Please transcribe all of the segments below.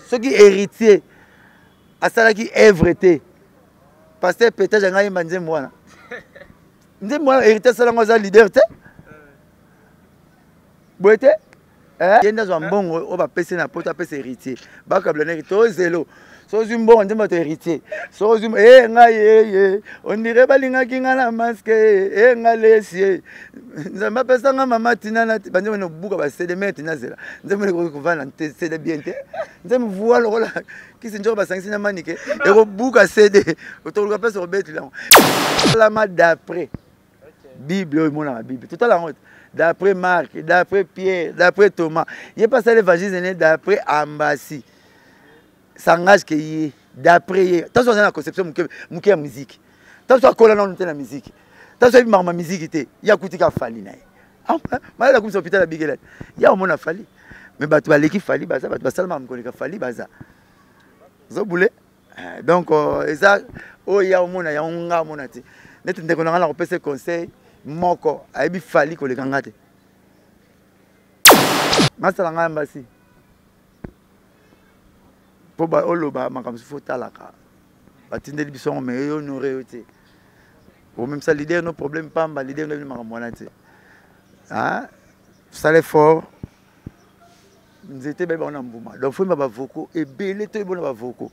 Ceux qui héritier, à ça qui œuvreté. Parce que peut-être j'ai un manzé moi. Moi héritier ça là leader té. Boité. Il y a un bon on va passer na porte passer héritier. Ba kablaner to zélo. So zumbo on dit mon héritier. So zum ngai on dirait balinga kinga na masque ngalesi. Nzamba pesa nga mama tina na bande no buka ba cede mettre na zela. Nzamba ko vana cede bien té. Nzamba voile rola qui se njoba sangisi na manike et ko buka cede. Otoluka pesa robeti là. La ma d'après. Bible mon la Bible. Tout à la honte. D'après Marc, d'après Pierre, d'après Thomas. Il n'y a pas ça l'évangile d'après Ambassi. Sangage qui est d'après. Tant que la conception de la musique. Tant que la musique. Tant que la musique était. Il y a un fali. Il y a un hôpital à Bigel. Il y a un monde fali. Mais tu vas aller qui fali, tu vas seulement me fali. Vous voulez? Donc, ça, il y a un monde, il y a un monde. Net ndeko nanga ko pese conseil moko ayebi fali ko le kangate masala nga mbasi po ba oloba makamsu fotalaka batindeli biso me yo honoré yote au même ça leader no problème pamba leader no makamwana te ah ça les fort nzete ba na mbuma donc faut ba voko et belé to bona ba voko.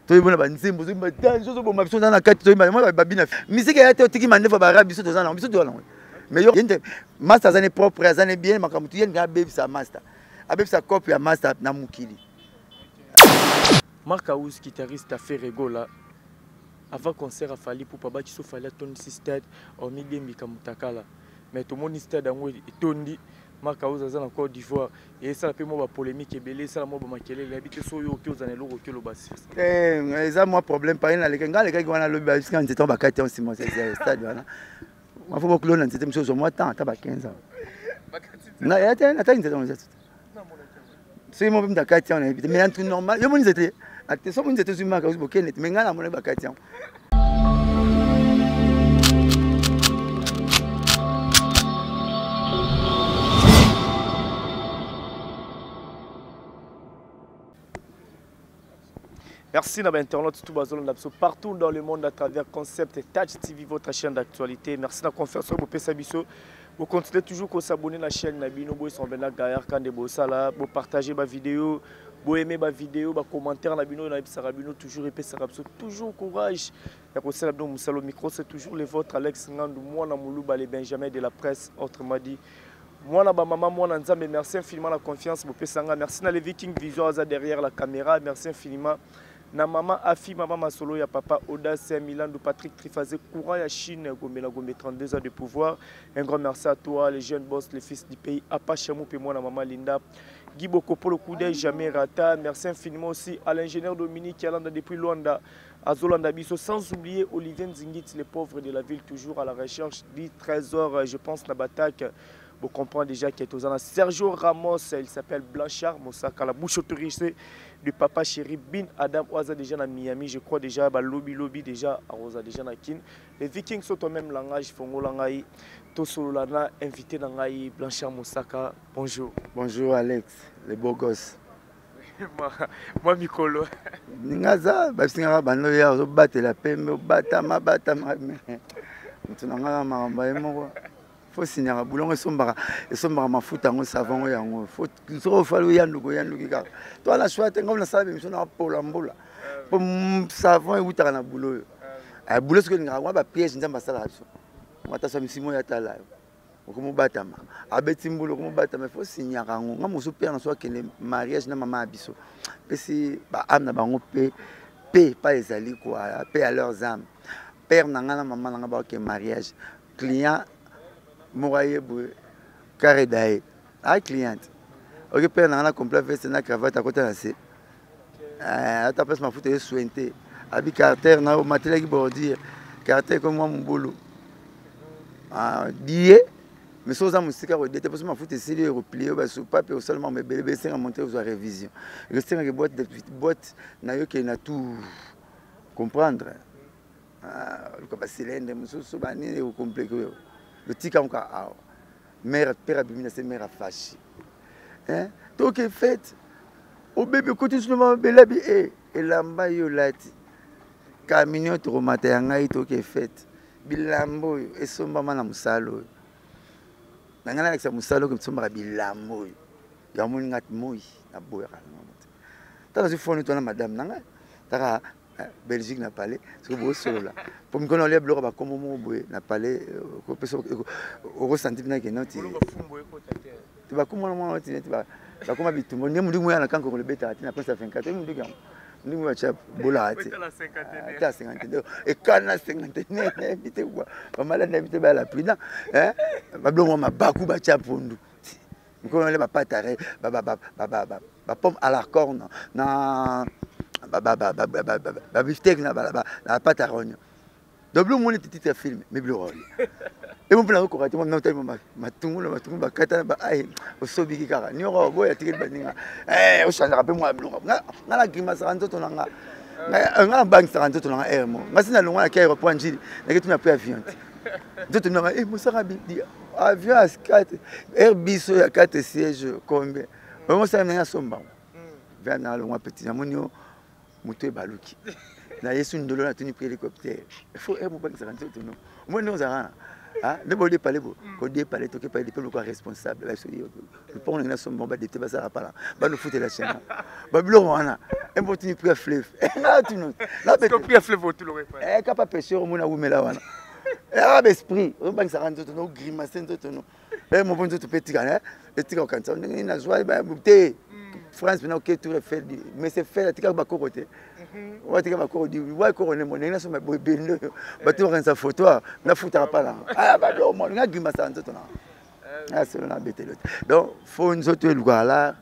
Toi bon ba nzembo zo ba danzo zo bomba biso na kati to ba babina musique ya te otiki mandefa ba rabi biso to za na biso to na mais yo yende master zane propre zane bien makamutu yen ga baby sa master abebi sa copie ya master na mukili. Marc Aous guitariste a fait Regola avant concert a fallu pour pas qui so fallait ton système au milieu mikamutakala mais tout mon stade en et tondi Marc Aous en Côte d'Ivoire et ça fait moi polémique et belé ça moi makele l'habité so yo ki ozana loko ki lo basi ça moi problème pas na les gars qui wana lo ba jusqu'à c'était ba 4 ans si moi c'est stade voilà moi faut que l'on c'était chose moi temps ta ba 15 ans na ya ta na ta c'était on c'est moi même ta 4 ans mais tout normal yo mon c'était ate so mon c'était sur Marc Aous bokene mais ngana mon ba 4 ans. Merci d'avoir internet partout dans le monde à travers Concept et Touch TV, votre chaîne d'actualité. Merci de la confiance sur vos. Vous continuez toujours à s'abonner à la chaîne Nabino Boy sont venus derrière quand des bossala, vous partagez ma vidéo, vous aimez ma vidéo, vous commentaire Nabino Nabino toujours épais toujours courage. La conseil Nabino Moussalo micro c'est toujours les vôtres Alex Ngandou, moi Namoulouba les Benjamin de la presse, autrement dit. Moi, maman, moi, Nzambe, merci infiniment la confiance. Merci à les Vikings Vision derrière la caméra. Merci infiniment. Na maman Afi, maman Masolo, ya papa Oda, Saint-Milan, de Patrick Trifazé, courant à Chine, Gombe 32 ans de pouvoir. Un grand merci à toi, les jeunes boss, les fils du pays. Apachamou, et moi, la maman Linda. Guy Boko pour le coup d'œil, jamais rata. Merci infiniment aussi à l'ingénieur Dominique qui est là depuis Luanda, à Zolanda Bisso. Sans oublier Olivier Nzingit, les pauvres de la ville, toujours à la recherche du trésor, je pense, Nabatak. Vous comprenez déjà qu'il est aux ans. Sergio Ramos, il s'appelle Blanchard, Moussaka, la bouche autorisée du papa chéri Bin Adam Oaza déjà à Miami, je crois déjà, lobby déjà à Rosa déjà à Kin. Les Vikings sont au même langage, Fongo Langai, Tosolana, invité Langai, Blanchard Moussaka. Bonjour. Bonjour Alex, les beaux gosses. Moi, Mikolo. Ningaza, Babsingara Banoya, Zobat la Pembe, Batama, faut signer un boulon et sombra ma fout en savon et en faut trop fallu yandugo yanduga toi la choix comme la salle mission na polambola pour savon et outa na boulot a boulot ce que ngwa ba piège nzamba sala so mata sa misimo ya tala ko batama abeti mbulo ko batama faut signer rango nga musu père na so que le mariage na mama abiso pesi ba amna bango pe pas ezali quoi pe à leurs âmes père na nga na mama na ba que mariage client Mouraye Boué, carré d'aïe, à cliente. Ok, père, on a complet veste na cravate à côté de la C. À ta place, ma foute est sointée. Abi carter, na au matériel qui bordir. Carter comme moi, mon boulot. Billet, mais sans la musique, on était parce que ma foute est sérieux, replié, sur papier, seulement, mais bébé, c'est à monter aux révision. Rester dans les boîtes, n'a eu qu'il a tout comprendre. Le cylindre, monsieur, c'est au complet. Le tika encore mère père abimina c'est mère fâché hein donc fait au bébé côté souvent belabi elamba yo lati camion to mata yanga ito ke fête bilambo esombama na musalo nangana avec sa musalo comme somba bilambo ya moni ngat moi na boya kana tala je foni to na madame nanga taka Belgique n'a parlé c'est beau solo pour me connaître les blocs ba comme mo boye na parlé ko peso au ressenti na kenoti tu vas comment moi tu vas bakoma bitumbo ndi mundu mwana kanko ko lebeta ati na pesa 54 mundu yango ndi mwa cha bola ati ta 52 et kana 59 bité quoi ba mala na bité ba la prudent bablongo mabaku ba cha pondu ko le ba patare ba pomme à la corne na ba biftek na ba patarogno double mon petit film mais bleu rôle et mon plan ko rati mon notay matungu bakata ba ai osobiki kaka ni ro boya ticket baninga o changa pe moi bleu ngala grima sa nzoto nanga ngala bank sa nzoto nanga mo ngasina longwa ka aéroport njili na ketu na pe avion nzoto nanga mosaka bi avion à 4 Airbus ya 4 sièges combien on sa nanga somba vient na longwa petit amonio muto baluki na yesu ndolo na tuni hélicoptère il faut mo bank sa nzoto no moi nous arana ah ne bolé parler bo ko dé parler to ke parler pe ko responsable ba so le pont na somba ba dété ba ça pas là ba nous foutre la chaîne ba blo wana un petit prix fleuve na tu nous la pe prix fleuve tout le pas capable pêcheur mo na wumela wana arabe esprit on bank sa nzoto no grimace nzoto no mo bon nzoto petit kana petit ko kanza na joie ba té France maintenant que tout fait mais c'est fait tika ba côté ouais tika ba côté ouais corona mon na so ma bendo ba tu rend sa photo na fouta pas là ah ba do mon nga gima sa nzoto na ah c'est na bête l'autre donc faut nous autres le là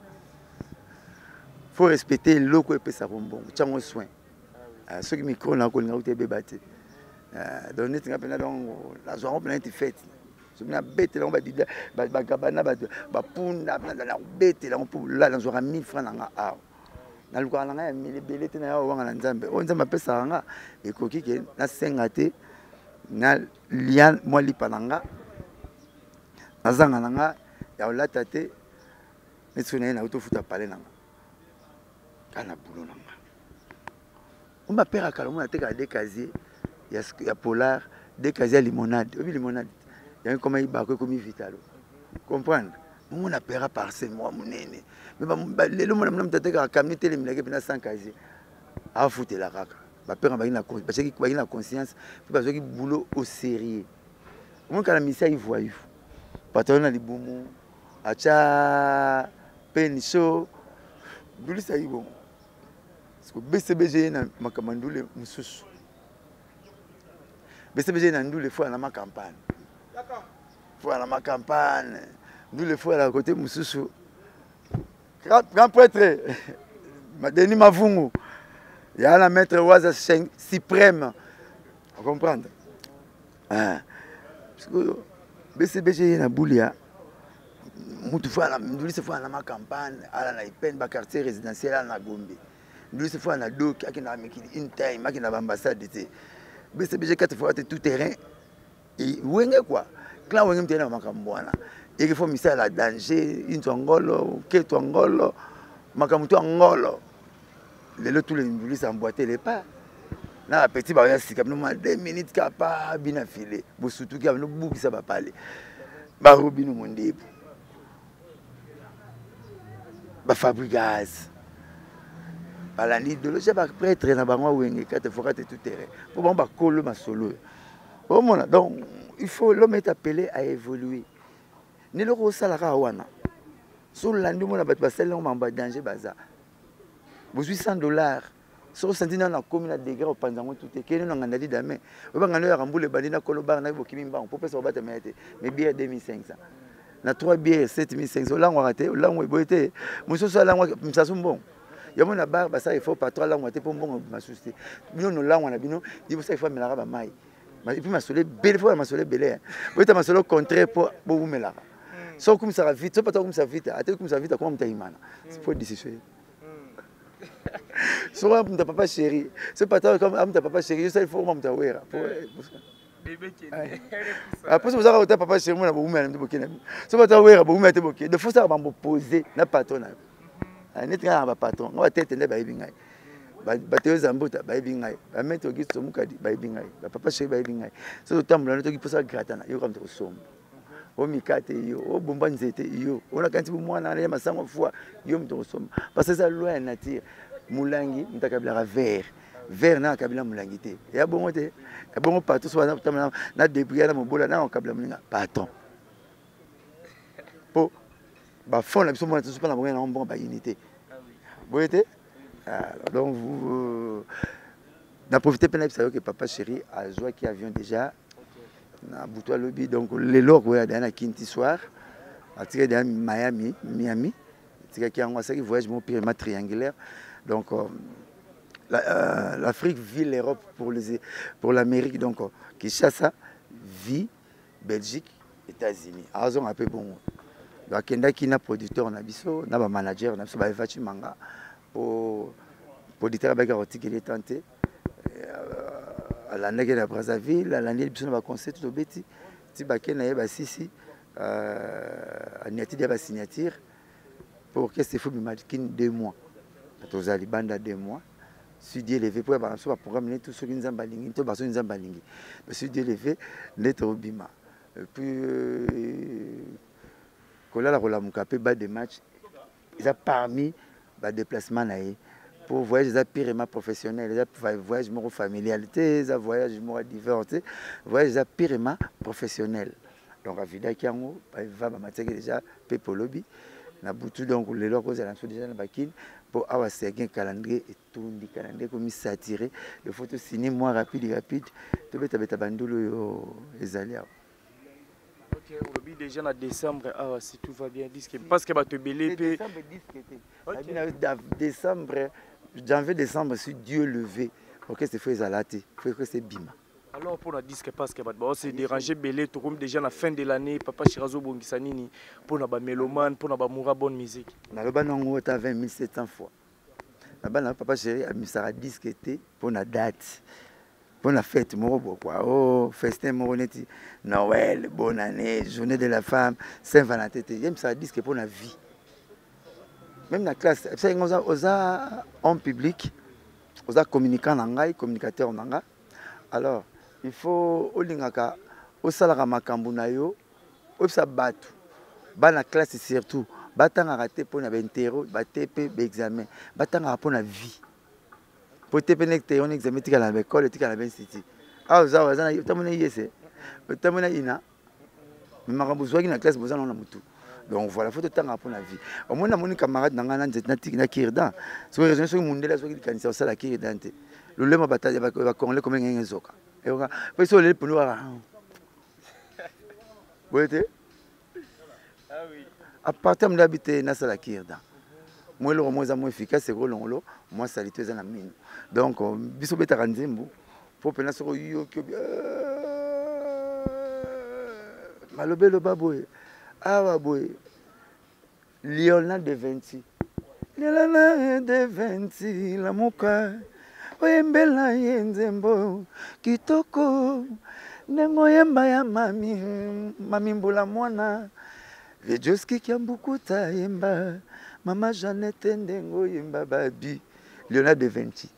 faut respecter loko et ça bon tchango soin ceux qui micro na ko nga uté bebate donc net nga pena donc la joie on plein de fête na bête là on va dire ba gabana ba punda na bête là on pour là dans aura 1000 francs na a na luka na nga 1000 belete na yo wanga na nzambe on nzamba pesa nga ekoki ke na sengate na lian moi lipananga nazanga nanga ya olata te metsuna na utofuta pale nanga kana bulo nanga on ma père akala on a teka des casiers ya polar des casiers limonade obi limonade il y a comme il va comme vital comprendre on a payé par ces mois mon nene mais le monde n'a pas tête à camion télé mais il y a 100 casiers à foutre la caca ba père ba ina parce que ba ina conscience parce que boulot au sérieux mon kana misa il voit patron na libomo acha penso duli ça y bon parce que BCBG na makamandule mususu BCBG na ndule fois na ma campagne voilà ma campagne nous le fois à côté mususu grand prêtre Denis Mavungu il y a la maître Waza suprême on comprendre parce que BCBG na Boulia mutu fois nous le fois na ma campagne à la Ipen ba quartier résidentiel à na Gombe nous le fois na doc à na meki une time à na ambassade d'été BCBG 4 fois tout terrain et wenge quoi là on est dans makambwana et il faut misala la danger intongolo ketongolo makamuto ngolo lelo tous les milices emboîter les pas na petit ba yasi comme nous 2 minutes kapa bina filé bo surtout que nous bouki ça va parler ba robino monde ba fabricage balandi de le ba prêtre na bango wenge 4 fois tout terrain pour bon ba kolo masolo au monde donc il faut l'homme est appelé à évoluer. Ne le rosalara wana. Sur l'année mon abat basel on m'a danger baza. Vous $800. Sur sentina na commune degré au panzango tout est kene na ngandi dame. Ba ngano ya rambule bandina kolobar na bokimi mba pour pesa obata mete. Mais bien 2500. Na 3 billets 7500 là on raté là on boité. Muso so là on msasu bon. Ya mona bar basa il faut pas trop là on raté pour bon masuste. Bino no là on a bino, il faut ça il faut melara ba mai. Mais puis ma soleil belle fois ma soleil belle vous êtes ma soleil contraire pour vous me là so comme ça va vite so pas comme ça vite attends comme ça vite comment tu imana c'est pour décider so am ta papa chéri c'est pas comme am ta papa chéri ça il faut am ta wera pour bébé qui après vous avez ta papa chéri moi na vous me na boké na so pas ta wera vous me te boké de faut ça va me poser na patron neti nga ba patron nga tete nde ba ibingai ba teo zambota ba ibingai ba metro gisto mukadi ba ibingai ba papa chéri ba ibingai so tambula no to kiposa gratana yo comme to sombo o mikate yo o bomba nzete yo ona kanti mwana na masango fois yo mto sombo parce que ça loi ya nature mulangi mtakabila vert vert na kabila mulangi te ya bongo te ya bongo partout so na débrouiller na mobola na kabila mulinga patron po ba fond la biso mona tout pas na bongo na bon ba unité boyete donc vous n'a profité peine que papa chéri a joué qui avion déjà na Boutoua lobby donc les locs ouais dans Kinti soir à tirer dans Miami tirer qui a qui voyage mon pyramide triangulaire donc l'Afrique vit l'Europe pour l'Amérique donc Kinshasa vit Belgique États-Unis azon un peu bon donc kenda qui na producteur na biso na ba manager na biso ba Vachi Manga pour producteur ba ka tikeli tenté à l'année de Brazzaville, à l'année de la concert tout bêti, si baké na yeba sisi, à niati de la signature pour que c'est fou m'imaginer 2 mois. Tous les banda 2 mois. Si Dieu levé pour avoir un programme tout ce qui nous embalingi, tout baso nous embalingi. Si Dieu levé, net au bima. Et puis quand là la rola mukapé bas des matchs, ils a parmi bas déplacement naé. Pour voyager des purement professionnels, des voyages familial, des voyages divers, des voyages purement professionnels. Donc à Vida Kiango, va m'attaquer déjà Pepo Lobby, na boutu donc les locaux à l'ensemble déjà na bakin pour avoir un calendrier et tout le calendrier comme s'attirer, il faut signer moins rapide, tout bête avec bandolo les alliés. Ok, aujourd'hui déjà en décembre, si tout va bien, parce que va te belé. Décembre, janvier, décembre, si Dieu levé, ok, c'est fait zalaté, faut que c'est bima. Alors pour la disque parce que c'est dérangé belé, tout comme déjà la fin de l'année, papa Chirazo Bongisanini, pour la mélomane, pour la moura bonne musique. Na le banango ta 20 700 fois. Na bana papa chéri a mis ça disque été pour la date. Pour la fête, quoi. Oh, festin, moroneti, Noël, bonne année, journée de la femme, Saint-Valentin. J'aime ça disque pour la vie. Même la classe, aux hommes publics, aux communicants nangai, communicateurs nanga. Alors, il faut au lingaka, au salara makambu na yo, au sa batu, ba na classe surtout, batanga raté pour na bentero, batepe examen, batanga pour na vie. Pour te pénétrer on examen tika na l'école, tika na ben city. Ah za na tamona yese. Tamona ina. Mais makambu zwaki na classe bozana na mutu. Donc voilà, faut temps pour la vie. Au moins, mon camarade n'a pas kirdan. Si vous raisonnez sur le monde, là, il y a la kirdan. Le lema bataille va corroler comme un zoka. Et on va le pour nous. Vous voyez? Ah oui. À partir de l'habiter, na la kirdan. Moi, le moins efficace, c'est que moi, ça l'était dans la mine. Donc, biso beta ranzembo, pour penser sur yo Malobe le baboué. Ah boy, Léonard de Vinci. Léonard de Vinci, la moka. Oyembela yenzembo, kitoko. Nengo yemba ya mami mbula mwana. Vejoski kiambukuta yemba. Mama Jeannette ndengo yemba babi. Léonard de Vinci.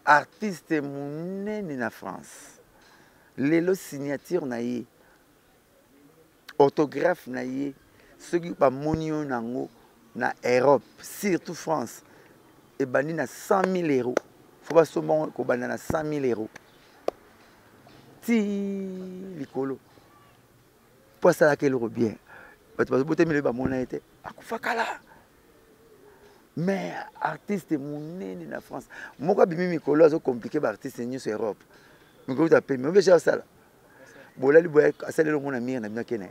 Artiste monene na France. Les signatures naïe, orthographe naïe, ceux qui pas monio nango na Europe, surtout France, et bani na 100 000 €. Faut pas seulement qu'on bani na 100 000 €. Ti likolo. Pour ça là qu'elle bien. Parce que boté mille ba mona été akufakala. Mais artiste monene na France. Moko bimi mikolo azo compliqué ba artiste ni sur Europe. Mais vous avez mais vous avez ça. Bola li boya asale lo mona mire na bina kene.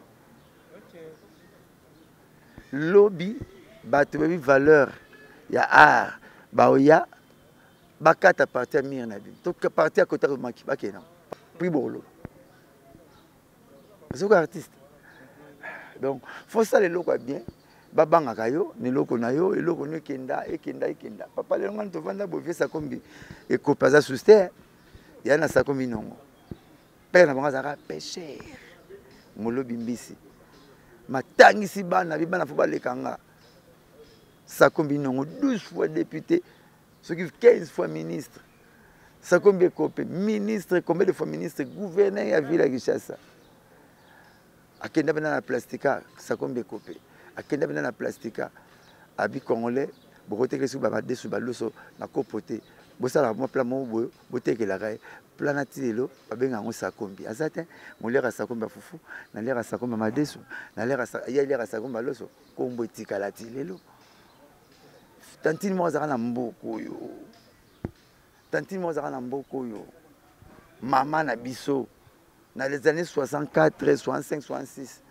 Lobby bato bebi valeur ya art ba oya bakata partir mire na bina. To partir à côté de maki ba kena. Pri bolo. C'est un artiste. Donc faut ça les loko bien. Babanga kayo ni loko na yo eloko no kenda ekenda. Papa le ngana to vanda bo ça comme et copaza souster. Il y a un minongo. Père n'a pas pêcher. Molo bimbisi. matangisi bana bibana fo balekanga Sakombi nongo 12 fois député, ce qui 15 fois ministre. Sakombi Kopé, ministre, combien de fois ministre, gouverneur à Ville à Kinshasa. Akenda bena na plastika, Sakombi Kopé. Akenda bena na plastika, abi congolais, bokote ke su ba desu ba loso na kopote. Bosala mo plan mo bote ke la ray, planati lelo, ba benga ngo Sakombi. Azate, mo lera Sakombi fufu, na lera Sakombi madesu, na lera ya lera Sakombi loso, kombo tikalati lelo. Tantine Mozart na mboko yo. Tantine Mozart na mboko yo. Maman na biso. Dans les années 64, 65, 66.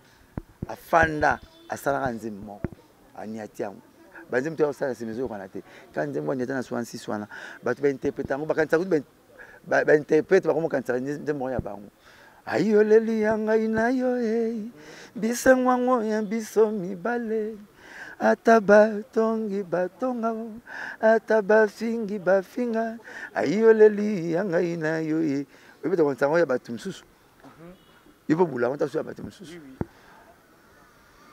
A Fanda, à Salaranzim moko. A Niatiam. Banzim te osala se mezo kanate. Quand nzembo nyata na 66 wana, batu ba interpréter ngo bakanisa kuti ba interprète ba komo kanisa nzembo ya bango. Ayo leli yanga inayo bisangwa ngo ya biso mibale. Ataba tongi batonga ataba fingi bafinga ayoleli yanga ina yo e beta konsango ya batum susu ipo bula on ta so ya batum susu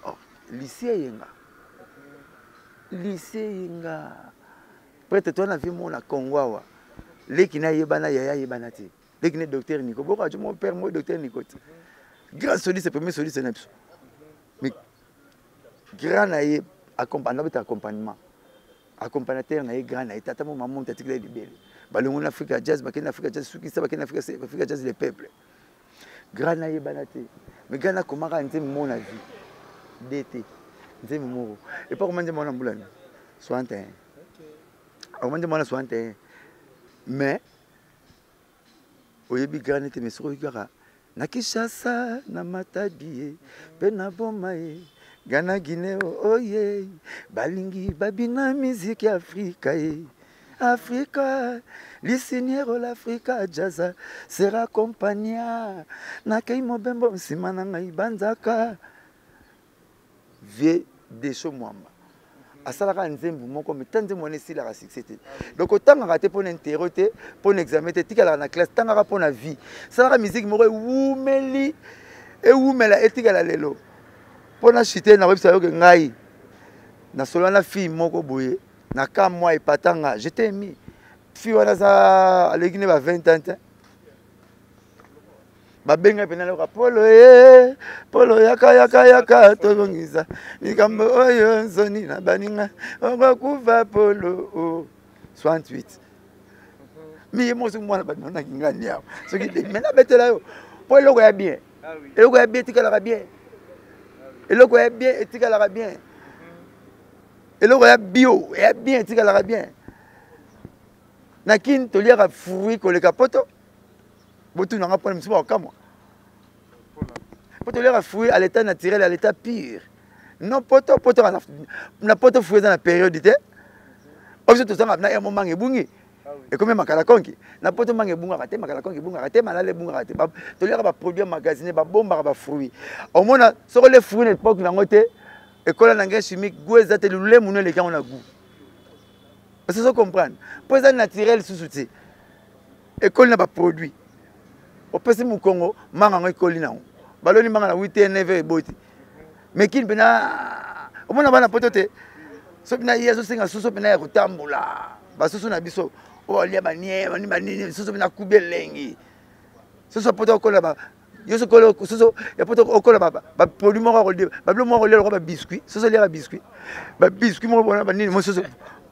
oh lycée yenga peut-être toi na vie mon Kongwawa lekina yebana yaya yebana ti lekina docteur Nico boko ajo mon père moi docteur Nico grand soliste premier soliste na biso mais grand naïe accompagnement accompagnateur naïe grand naïe tata mon maman tati kile libéré balongo na Africa jazz bakena Africa jazz suki sa bakena Africa jazz les peuples grand naïe banate mais grand na komaka nze mon avis d'été nze moro et pas comment dire mon ambulance 61 comment dire mon 61 mais oyebi grand était mais sur gara na Kinshasa na Matadi pe na Bomae Gana Guinée, oh yeah, balingi babina musique Africa, Africa, l'isiniero l'Africa jazz sera compagnia, na kei mobembo simana ngai banzaka, vie desho mwamba. Asalaka nzembu moko metanze mone sila ka succès. Donc autant raté pour interroter, pour examiner, tika na classe, tanga pour na vie. Salaka musique moko wumeli e wumela etika la lelo. Pour acheter na website que ngai na solo na fille moko boye na ka moi epatanga j'étais mis fille wana za alegine ba 20 ans ba benga pena le polo yaka to ngisa nikambo oyo nzoni na baninga okuva polo 68 mi mo so mwana ba nona ngani yao so ki mena betela yo polo ya bien eloko ya bien tikala bien eloko ya bien etikala bien eloko ya bio ya bien etikala bien nakini toliaka fruit koleka poto botu nanga pona msiba okamo poto toliaka fruit à l'état naturel à l'état pur non poto na poto fruit dans la période té obso to sanga na moment ngebungi et comme makala konki na poto mange bunga kate makala konki bunga kate malale bunga kate to lera ba produit magasiné ba bomba ba fruits au mona soko les fruits l'époque na ngote école na ngé chimique goeza te lulé muno les gens on a goût parce que ça comprendre pour ça naturel sous soutien école na ba produit au pesi mu Congo manga ngo école na baloni manga na 8 9 boti mais kin bena au mona bana potote so bina yeso singa so bina ya kutambula basusu na biso o lia banie mani manini susu bina kubelengi susu poto kola ba yoso kolo susu ya poto kola ba produit mo ko le ba blo mo ko le ba biscuit susu lia ba biscuit mo bona ba nini mo susu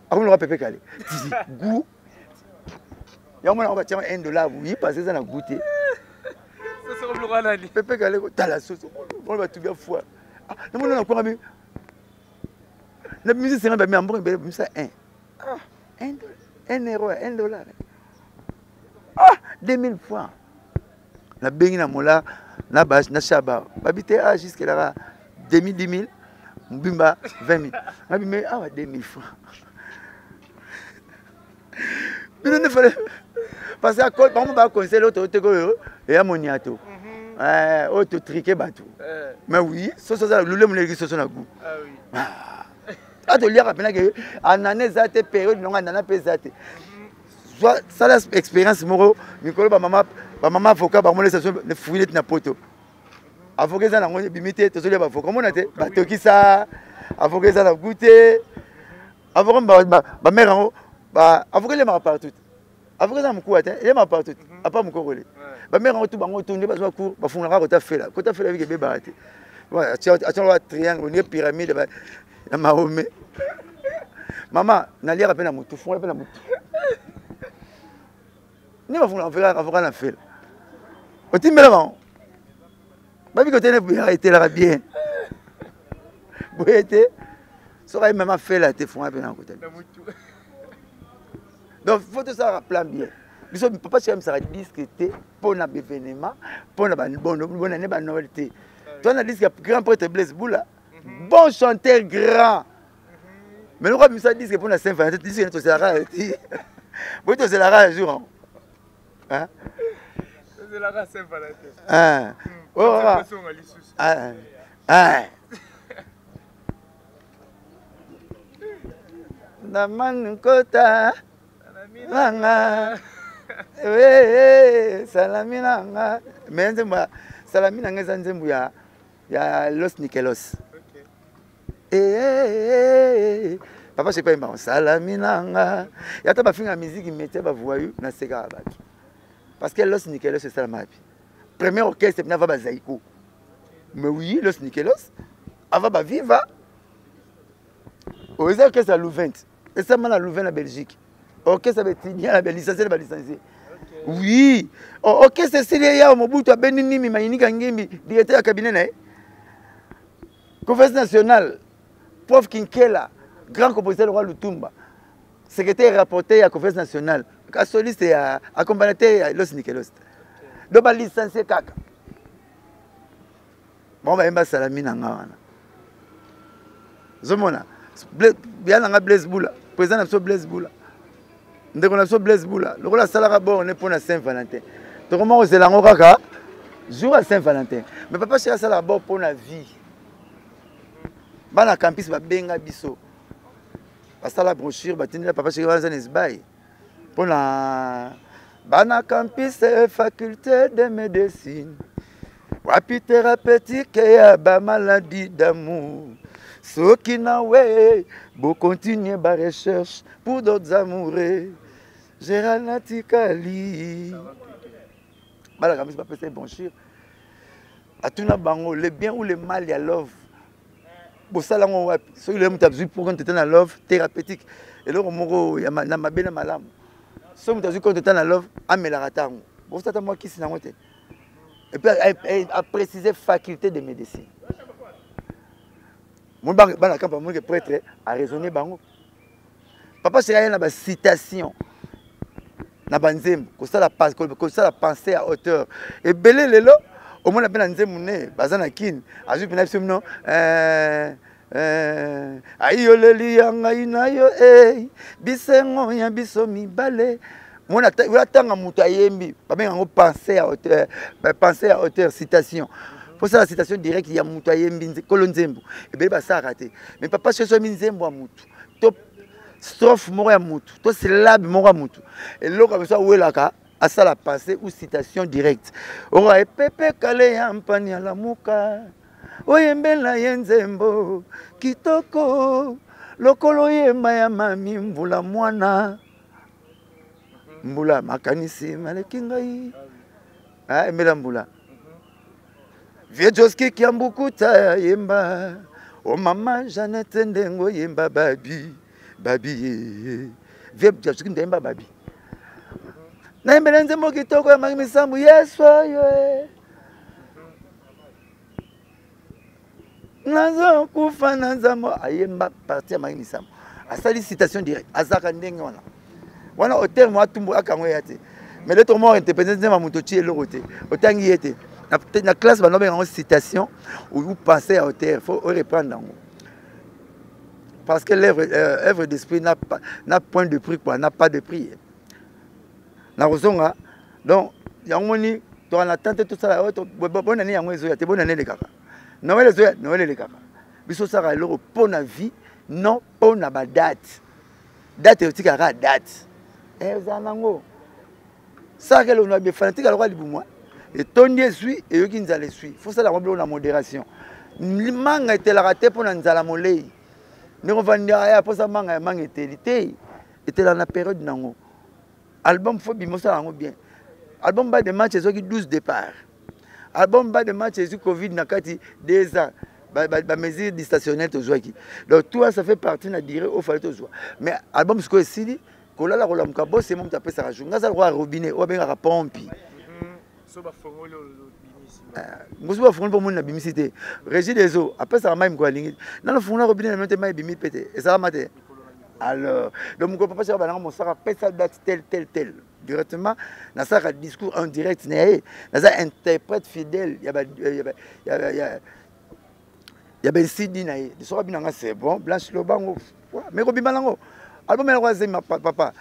akon lo pepe kale goût ya mo na ba tiama $1 oui parce que ça na goûté susu ko lo nani pepe kale ko tala susu mo ba tu bien foi na mo na ko ngami la musique c'est un peu ambre mais ça $1 $1 ah 2000 francs na bengi na mola na bas na shaba babité ah jusqu'à là 2000 10000 mbimba 20000 ngabi mais ah 2000 francs mais ne fallait parce que quand on va conseiller l'autre et à moniato auto triquer bateau mais oui ça le mon église ça na goût ah oui ah to lire rapena que en année zate période non en année pesate soit ça l'expérience moro mikolo ba maman avocat ba mo les station de fouiller na poto avocat ça na ngoni bimité to solia ba avocat comment na te ba toki ça avocat ça na goûter avocat ba mère en ba avocat les m'a partout avocat ça mko ate les m'a partout a pas mko relé ba mère en tout bango tourner ba so cour ba fungaka ko ta fait là avec bébé arrêté ouais tu as triangle on est pyramide ba na Mahomet maman na lire peine na mutu fungala peine na mutu ni ba fungala avocat na fait au timela ba babi côté ne été là bien boyete so ka même fait là te fungala peine na côté donc faut tout ça plan bien biso papa chez ça discuter pour na événement pour na bonne année ba novelté toi na disque grand prêtre Blaise Boula bon chanteur grand mais le roi ça disque pour na Saint-Valentin disque to c'est la rare bon to c'est la rare jour hein c'est la rare Saint-Valentin ah oh ah na man kota nanga we salamina nga menze mba salamina nga nzembu ya Los Nikelos papa c'est pas un salamina nga ya ta ba finga musique mettait ba voyou na seka abatu parce que Los Nikelos c'est ça ma vie premier orchestre na va ba zaiko mais oui Los Nikelos ava ba viva aux orchestres à Louvain et ça mal à Louvain en Belgique orchestre bétinia la licencié ba licencié oui orchestre Siria Mobutu Benini Mayini Ngimbi directeur de cabinet na conférence nationale prof Kinkela grand compositeur le roi Lutumba secrétaire rapporteur à conférence nationale soliste et accompagnateur à Los Nikelos donc ba licencié kaka bon ba emba salamina ngana zomona bien nga Blaise Boula président de Blaise Boula ndeko na so Blaise Boula lokola salaka bon ne pona Saint-Valentin to comment on zelango kaka jour à Saint-Valentin mais papa chéri salaka bon pona vie bana campus ba benga biso basala brochure batindela papa chéri wanza nesbay pona bana campus faculté de médecine wapi thérapeutique ya ba maladie d'amour ceux qui n'ont beau continuer ma recherche pour d'autres amoureux. Gérald Natikali. Voilà, comme ça, c'est bon chir. À tout le monde, le bien ou le mal, il y a love. Pour ça, ceux qui ont besoin pour qu'on te dans love thérapeutique. Et là, il y a ma belle malam. Ceux qui ont besoin qu'on te dans la love, amène la ratang. Vous savez, moi qui c'est et puis, à préciser faculté de médecine. Mon prêtre a raisonné bango. Papa c'est une citation. Na banzem, ko ça la pensée à hauteur. Et belé lelo, au moins la peine nzemune, bazana kin, azu pena non ayo leli yanga inayo bisengo ya biso mibale. Mon atanga muta yembi, ba benga pensée à hauteur citation. Pour ça la citation directe il y a Moutaye Mbinze Kolonzembo et bien ça raté mais papa chez soi Mbinzembo à Moutou top strophe mora Moutou to syllabe mora Moutou et là comme ça où est là à ça la pensée ou citation directe ora pepe kale ya mpani la muka oyembela yenzembo kitoko lokolo yemba ya mami mbula mwana mbula makanisi malekingai embela mbula Vieux Joski Kiambukuta yemba O mama Jeannette Ndengo yemba babi Vieux Joski Ndemba babi Na yembele nzembo kitoko ya magimisambu Yesu yo Nazo kufa nanzamo ayemba parti ya magimisambu Asali citation directe Azaka ndenge wana au terme atumbu akango yate mais le tourment interprété nzema mutochi elokote otangi yete la classe, on a une citation où vous pensez à hauteur, il faut reprendre. Parce que l'œuvre d'esprit n'a point de prix, n'a pas de prix. Donc, il y a un attente tout ça, bonne année, c'est bonne année les caca. Noël les caca. Biso ça leur pour la vie, non pour la date. Date est aussi date. Eh, ça que l'on a bien fanatique alors moi. Et tondi esui et yoki nzala esui. Faut ça la mobile na modération. Manga était la raté pour nzala molei. Ne revendre aya pour ça manga était lité. Était dans la période nango. Album faut bimosa nango bien. Album bas de match ezoki 12 départ. Album bas de match ezoki Covid nakati 2 ans. Ba mesure distationnelle tozwaki. Donc tout ça fait partie na dire au fallait tozwa. Mais album ce que sili kolala kolamka boss c'est mon tapé ça rajou. Ngaza roi robinet o benga pompi. So ba fongolo bimisi. Ngoso ba fongolo pour mon na bimisité. Régie des eaux après ça même quoi lingi. Na le fongolo robinet même mai bimi pété. Et ça va mater. Alors donc mon papa ça ba mon sara pesa date tel directement na ça discours en direct né. Na ça interprète fidèle. Il y a ben CD na ye. So binanga c'est bon, Blanche Lobango. Mais ko bimalango. Album el roi Zema papa.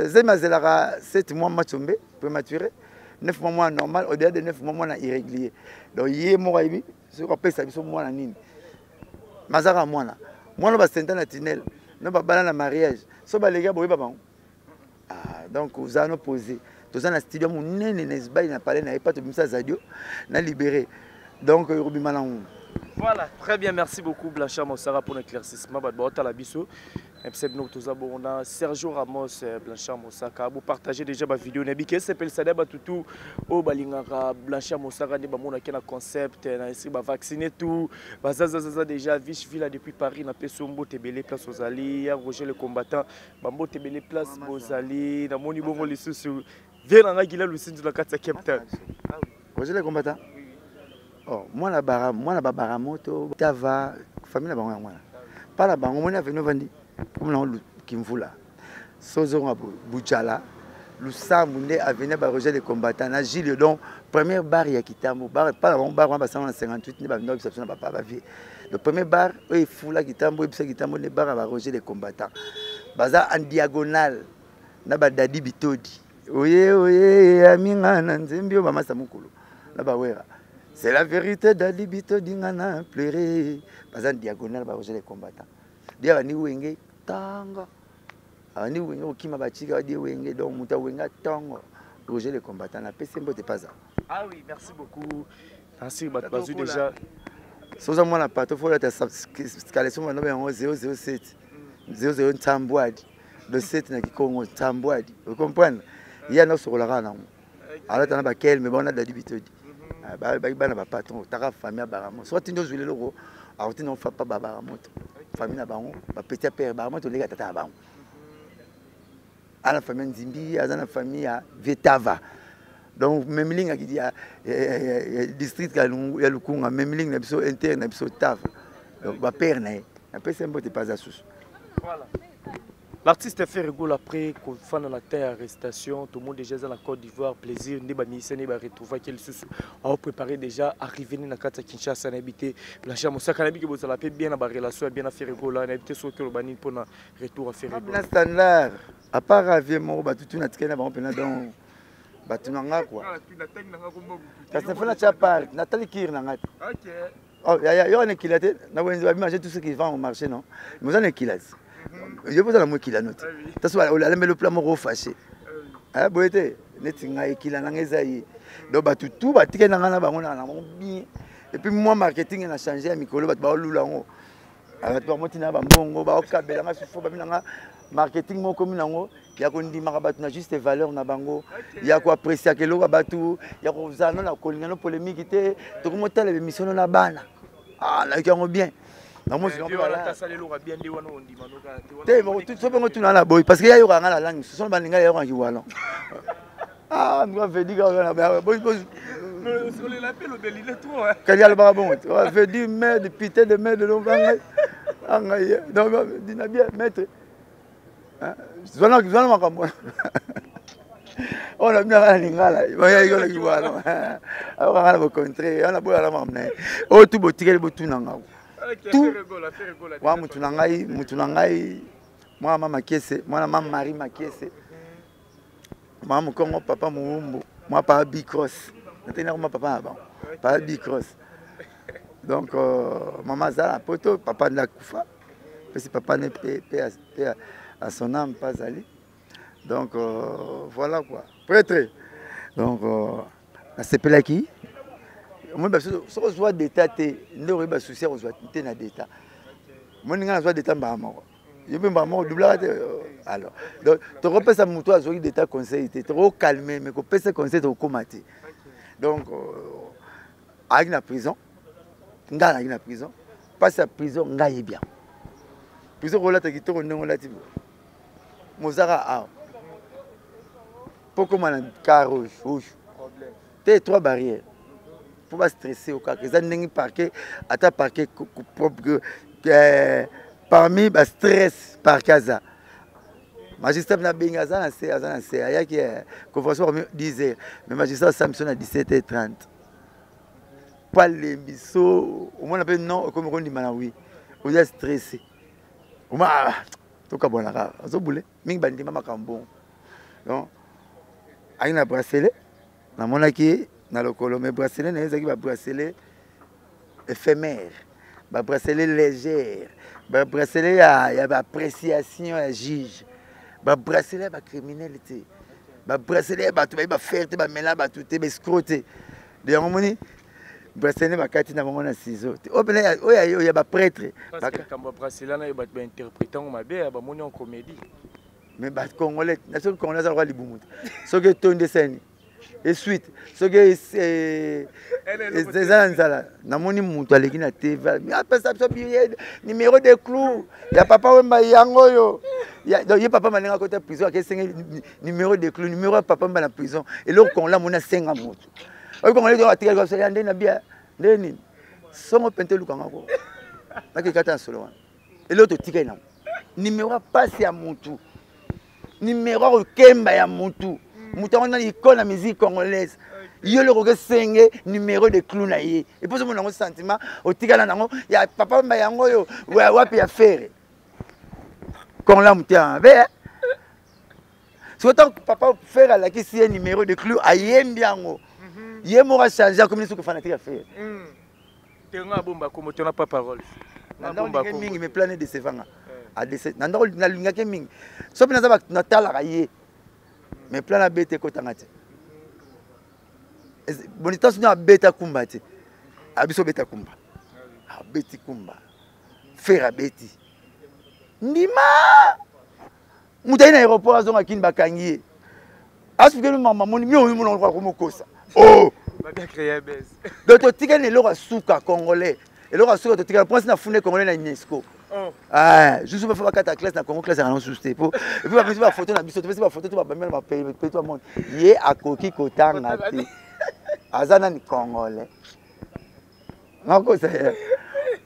Zema zelara 7 mois matombe prématuré, 9 mois normal, au-delà de 9 mois na irrégulier. Donc yé mo ibi, so ko pesa biso mo na nini. Mazara mwana. Mwana ba senta na tunnel, no ba bana na mariage. So ba lega boye baba. Ah donc vous allez poser. Tous en studio mon nene nesba il n'a parlé na pas to bimsa zadio na libéré. Donc Ruby Malang. Voilà, très bien, merci beaucoup Blanchard Moussara pour l'éclaircissement. Sergio Ramos, Blanchard Moussaka, vous partagez déjà ma vidéo. Qui s'appelle Sadeba Toutou, au Balingara, Blanchard Moussaka, des bamons qui ont un concept, vacciner tout. Bazazaza déjà, Vicheville depuis Paris, n'a pas sombo, Tébélé, place aux alliés, Roger le combattant, Bambo Tébélé, place aux alliés, dans mon niveau, les sous. Viens en Aguila, le signe de la carte Captain. Roger le combattant? Oh, moi la baramoto, tava, famille la bango moi. Pas la bango, moi na venu vandi. Comme là kimvula. Sozo Bujala, le Samunde a venu à Roger les combattants. Na Gilles donc première bar ya Kitambo, bar pas la bar on va 58 ni ba no exception na papa vie. Le premier bar est fou là Kitambo et puis Kitambo les bar à Roger les combattants. Baza en diagonale na ba Dadi Bitodi. Oye aminga na nzembio mama samukulu. Na ba wera. C'est la vérité d'Alibito Dingana pleurer. Pas en diagonale, Roger les combattants. Dia ni wenge tanga. Ani wenge okima bachika di wenge donc muta wenga tanga. Roger les combattants na pese mbote pas ça. Ah oui, merci beaucoup. Merci Batbazu déjà. Soza moi na pato faut la escalation na 007. 00 Tambouadi. Le 7 na Kikongo Tambouadi. Vous comprenez? Il y a nos sur la rana. Alors t'en as pas quel mais bon on a d'Alibito. Bana ba patron taka famille baramo soit tindo zuile loko alors tindo fa pas baramo famille na bango ba petit père baramo to lega tata bango ala famille nzimbi azana famille ya Vetava donc même ligne qui dit district ya Lukunga même ligne na biso interne na biso Tava donc ba père na pese mbote pas asus. Voilà. L'artiste fait rigolo après qu'on fait dans la terre arrestation, tout le monde déjà dans la Côte d'Ivoire, plaisir, ne banisse, ne ba retrouver quel sous a préparé déjà arriver dans la carte Kinshasa n'habiter Blanchard Moussaka n'habite que vous allez bien dans la relation bien à faire rigolo n'habiter sur que le bani pour un retour à faire rigolo. Un standard à part avier mon ba tout na tikena ba on pena donc ba tunanga quoi. Ça se fait la chapar, Nathalie Kir na ngat. OK. Oh ya yo on est kilate, na wenzi ba manger tout ce qui vend au marché non. Mais on est kilate. Je vous ai la qui la note. Ça soit le plan moro fâché. Ah boité, netinga ekila na ngezayi. Donc ba tout ba tikena ngana bango na bien. Et puis moi marketing na changer mikolo ba ba lula ngo. Alors ba motina ba mbongo ba okabela nga sufo ba minanga marketing moko minango ya ko ndima ba na juste valeur na bango. Ya ko apprécier kelo ba tout, ya ko zana na kolinga no polémique té, to ko motala be mission na bana. Ah là qui ont bien. Non, moi, c'est tout la boy parce qu'il y a eu la langue. Ce sont les gens qui voient. Ah, nous avons fait dire qu'on a boy. On les appelle au délit de trop. Quel y a le barabon? On a fait dire merde, pité de merde de l'homme. Donc, dis bien, maître. On a bien la lingala. Il va y avoir qui voient. Alors, on a rencontré. On a beau la m'amener. Oh, tout beau tirer le beau tout n'anga. Tout wa mutu na ngai mwa mama Kiese mwana mama Marie Makiese mama Kongo papa Muumbu mwa pa Bicross natena ko papa ba pa Bicross donc maman Zala poto papa de la kufa parce papa ne paie à son âme pas allé donc voilà quoi prêtre donc nasepelaki moi soko ozwa d'état te nde okoyeba souci ya kozwa te na d'état moi ninga nazwa d'état mbala moko yo mpe mbala moko doublaka te alors donc tokopesa motu azwaki d'état conseil te tokocalme mais kopesa conseil tokokóma te donc ayaki na prison ngai nayaki na prison mpasi ya prison ngai yebi yango prison kolata kitoko ndenge olati mozaka awa mpo koma na car rouge te 3 barrières mpo bastresse okaka eza ndenge parke ata parke parmi bastress parke aza magistrat na bengi aza na se ayaki convention bakomi 10 heures mais magistrat asala biso na 17h30 mpo alembi so omona mpe non okomi okondima na wi oza stressé oma tokabwanaka azobule mingi bandima makambo donc ayi na bracelet namonaki na lokolo mais bracelet na ye ezalaki babracelet éphémère babracelet légère babracelet ya baappréciation ya juge babracelet ya bacriminel te babracelet ya bato bayi bafaire te bamela bato te baescro te de yango moni bracelet bakati na bango na ciseau te oyo ya baprêtre bracelet na yo bato bainterprétant ngo mabe ya bamoni en comédie mais bacongolais na soki congolais azalaka libumu te soki etondi esani esuite soki eza na nzala namoni moto aleki na tv apesa biso numéro de clou ya papa wemba yango oyo ye papa malenga akota prison akesenge numéro de clou numéro ya papa mba na prison eloko congolais amoni asenga moto oyo congolais atikali kabisa nde na bia nde nini songo pente elukangako nakekata na solo wana eloko totikali nango numéro ya pasi ya motu numéro ya kokemba ya motu moto yango na icône na musique congolaise yo loko kesenge numéro de clou na ye eposo mona yango sentiment otikala nango ya papa mba yango oyo wapi ya fere kongola motia mabe soki papa fere alakisi ye numéro de clou ayembi yango ye moko achange akomi soki fanatique ya fere tengo abomba komo tona pas parole nandako mingi me plane decevanga nandako nalingaki mingi so mpe naza natalaka ye mais plan na bete ekotanga te bonitanso nio abeta kumba te abiso beta kumba abeti kumba fere abeti ndima moto ayi na aéroport azonga kini bakangi ye asukeli mama moni mio mona komokosa donc totikali eloko asuka congolais eloko asuka totikala mponsi nafune congolais na unesco juste bafa bakata classe na congo classe yango susu te po epuis bapesi bafoto na biso topesi bafoto to babamela bapeto bamoni ye akoki kotanga te aza nani congolais nakosa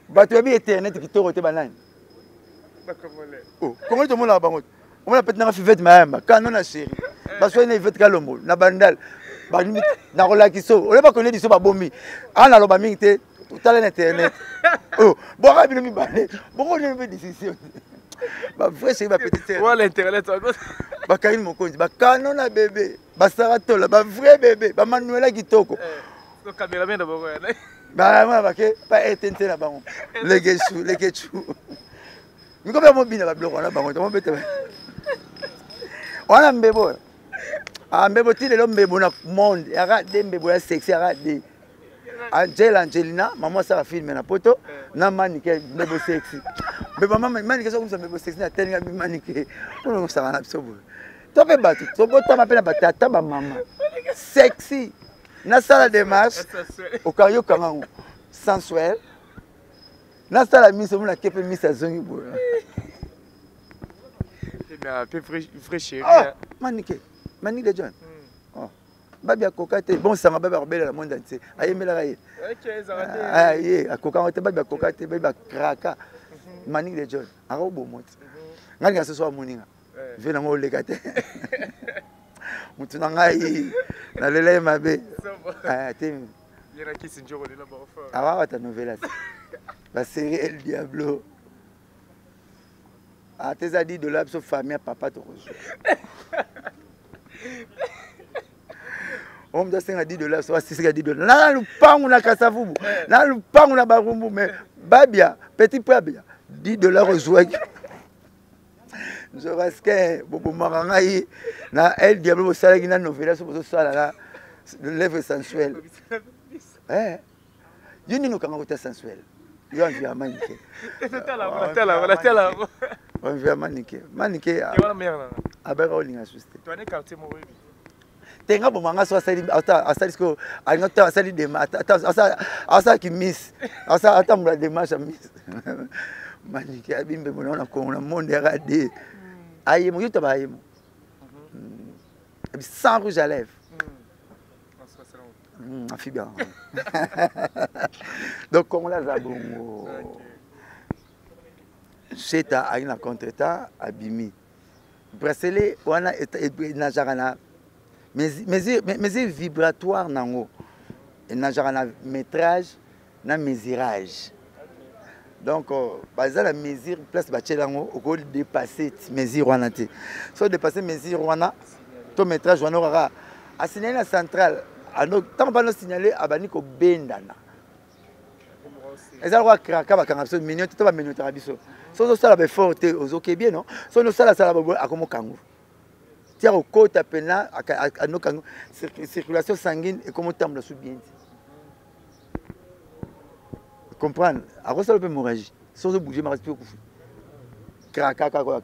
bato yabi internet kitoko te banani congolais tomonaka bango omona pete nanga fivete mayamba kano na chéri baswai na ivete kalombo na bandal nakolakisa oye bakone biso babomi aa naloba mingi te totala na internet boka bino mibale bokone mpe décision bavrai chéri bapetite bakarine mokonzi bakano na bebe basara tola bavrai bebe bamanuela kitoko bamona bake baetente na bango lekechu mikope mobina babiloko wana bango tomobete wana mbebo mbebo ti lelo mbebo na monde yaka de mbebo ya sexy yaka de Angelina mama asala filme na poto na manike mbebo sexy mbebo mama manike sokomisa mbebo sexy na telinga bimanike ono osala na biso boye to mpe bato tobotama mpe na batata bamama sexy nasala démarche okayokanga ngo sensuel nasala miso omona ke mpe miso azongi boye Manike de John. Babi akoka te bon sanga babi akobela na monde entier ayemelaka ye ye akoka te babi akoka te babi akraka Manike de John akobomoti ngai nga soso amoninga ve nango oleka te mutu na ngai nalela ye mabe te awawata novelas basérie El Diablo ateza $10 biso famille ya papa tokozwa omutu asenga $10 so asisika $10 na lupangu na kasavubu na lupangu na barumbu mais babia petit babia $10 ozwaki nzo parce que bobomaka ngai na El Diablo bosalaki na novela so bozosala na lèvre sensuelle. Eh, yo nino kanga kota sensuel. Yo environnement niqué. Environnement niqué. Maniqué. Abera olinga juste. Tu as un quartier mauvais. Tenga bomanga so asali ko anota asali de asa ki miss. Ata mula de match miss. Maniqué abimbe mona ko na monde radé. Aye mo yuta ba aye mo. Sans rouge à lèvres. Bien. Donc, comme là, c'est un contre-temps abîmé. Bracelet, on a mesure vibratoire, métrage, mésurage. Donc, par exemple, la mesure, place Bachelango, on peut dépasser mesure. Si on dépasse mesure, ton métrage, on aura assigné la centrale. Tant que nous signaler à Baniko Bendana. Et ça va craquer à Kangaso, minute, tu vas minute à Bisso. Sans ça, la forte aux OK bien, non? Sans ça, la salle à comme Kango. Tiens, au côté à Pena, à nos Kango, circulation sanguine et comme temps de sous-bien. Comprendre? À quoi ça peut m'enrager? Sans bouger, ma respire. Kraka, kraka.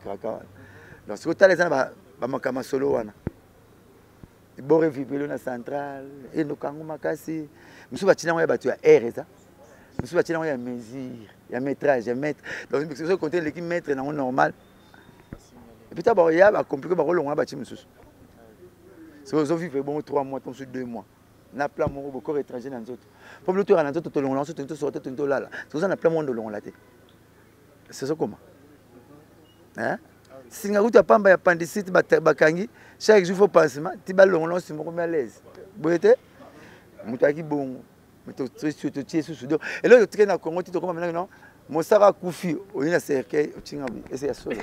Donc, ce que tu as les ans, ma solo. Bon vibrer na centrale et nos kango makasi musu batina ya batu ya air ça musu batina ya mesure ya métrage ya mètre donc ce compter l'équipe mètre na normal et puis ta ya ba compliqué ba rolonga ba musu c'est aux vivre bon 3 mois ton sur 2 mois na plan mon beaucoup étranger dans autres pour le tour na autres to longa to sortir to là c'est ça na plan monde longa là c'est ça comment hein singa uta pamba ya appendicite bakangi chaque jour faut pansement ti balongo si moko à l'aise boyete mutaki bongo muto to tie sous do et là tu na Congo ti to comme maintenant non mosaka kufi oyina cercueil otinga bi ese ya solo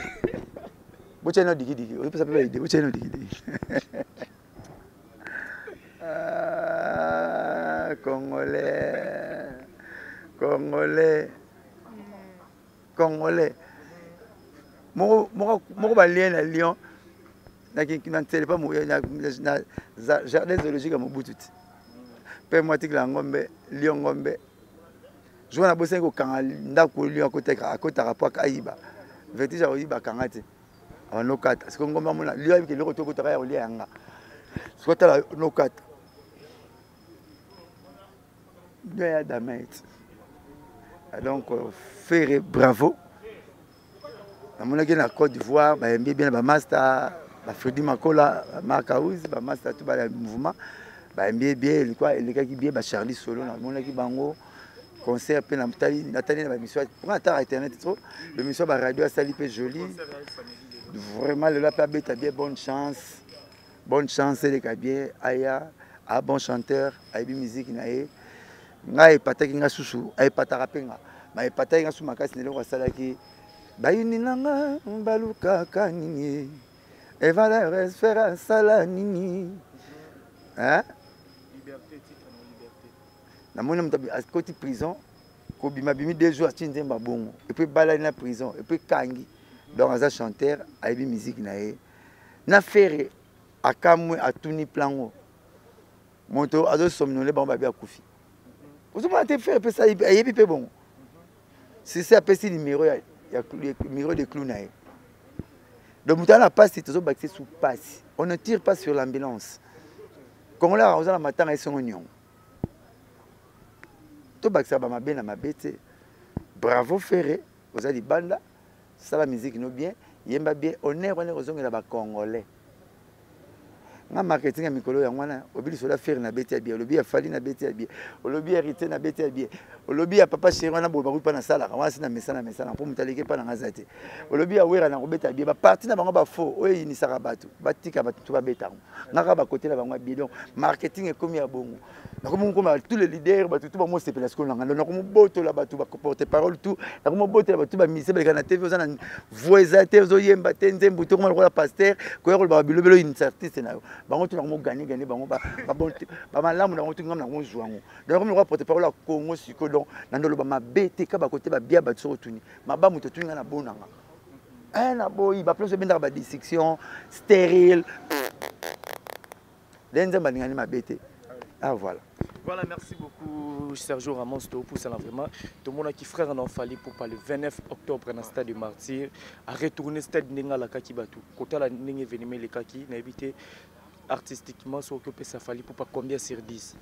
bochena digi o pesa pe ide bochena digi Congolais moko balien na Lyon na télé pas na jardin zoologique à Mobutu pe mwati la ngombe Lyon ngombe joua na bosengo kanga ndako Lyon côté rapport aiba vertige oyiba kanga te no kata c'est ngombe mona Lyon ke le retour côté ya Lyon yanga soit la no kata ya damet donc faire bravo. On a na Côte d'Ivoire, bien master, Freddy Makola, Marcaouz, master tout le mouvement, bien quoi, les gars qui bien Charlie Solo, on a qui bango concert pe na Nathalie na mission pour attendre internet trop, le mission ba radio ça lipe joli. Vraiment le là beta bien bonne chance les gars bien aya a bon chanteur, aibi musique na e. Ngai pataki nga susu, ai pataka penga, mais pataki nga suma kasi nelo wasala ki bayini nanga baluka kanini et valeur espère sala nini hein liberté titre non liberté na mona mtabi à côté prison ko bima bimi 2 jours tinzemba bongo et puis balani na prison et puis kangi donc aza chanteur aibi musique na e na faire akamwe atuni plango moto azo somnolé ba ba kufi ozo pas te faire pe ça aibi pe bongo si c'est appelé numéro il y a le numéro de clou naé. Donc mutant la passe c'est baxé sous passe. On ne tire pas sur l'ambulance. Quand on l'a la matin et son oignon. To baxé ba mabe na mabete. Bravo Ferré, vous avez dit banda, ça la musique no bien, yemba bien, on est ozonga la ba congolais. Na marketing ya mikolo ya ngwana obili sola faire na bete bien lobi ya fali na bete bien lobi ya rité na bete bien lobi ya papa chéri na boba pa na sala wana sina mesana pour mutaleke pa na ngazate lobi ya wera na kobeta bien ba parti na bango ba faux oyi ni saka batu batika batu to ba beta ngaka ba côté na bango bien donc marketing est comme ya bongo na comme tous les leaders batu to ba mo sepela skolo na ngalo na comme boto la batu ba porter parole tout na comme boto la batu ba mise ba na TV ozana voisate ozo yemba tenzembu to comme le pasteur ko yolo ba bilobelo incertitude na bango tu na gagner bango ba malamu na ngotu ngam na ngozwango donc comme le roi porte parole à Congo siko donc na ndolo ba mabete ka ba côté ba bia ba tsoro tuni mabamu to tuni na bonanga na boyi ba place benda ba dissection stérile lenza ba ngani mabete Ah voilà. Voilà, merci beaucoup Sergio Ramos pour ça vraiment. Tout le monde qui frère en Fali pour le 29 octobre dans le stade de Martyr à retourner stade Nenga la Kaki Batu. Côté la Nenga événement les Kaki n'a évité artistiquement ce que ça Fali pour pas combien sur 10.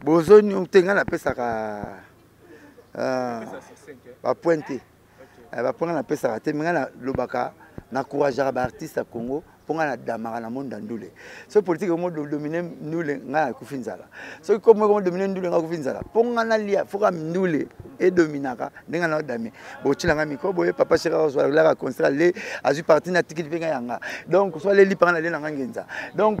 Bozoni on tenga na pesa ka ba pointé. Ba ponga na pesa ka te menga na lobaka na courage ba artiste à Congo. Ponga na damara na monde ndule so politique mo dominer ndule nga kufinzala so comme mo dominer ndule nga kufinzala ponga na lia foka ndule et dominaka ndenga na dami bo chilanga miko boye papa chera zo la concert le azu parti na ticket penga yanga donc so le lipanga le na ngenza donc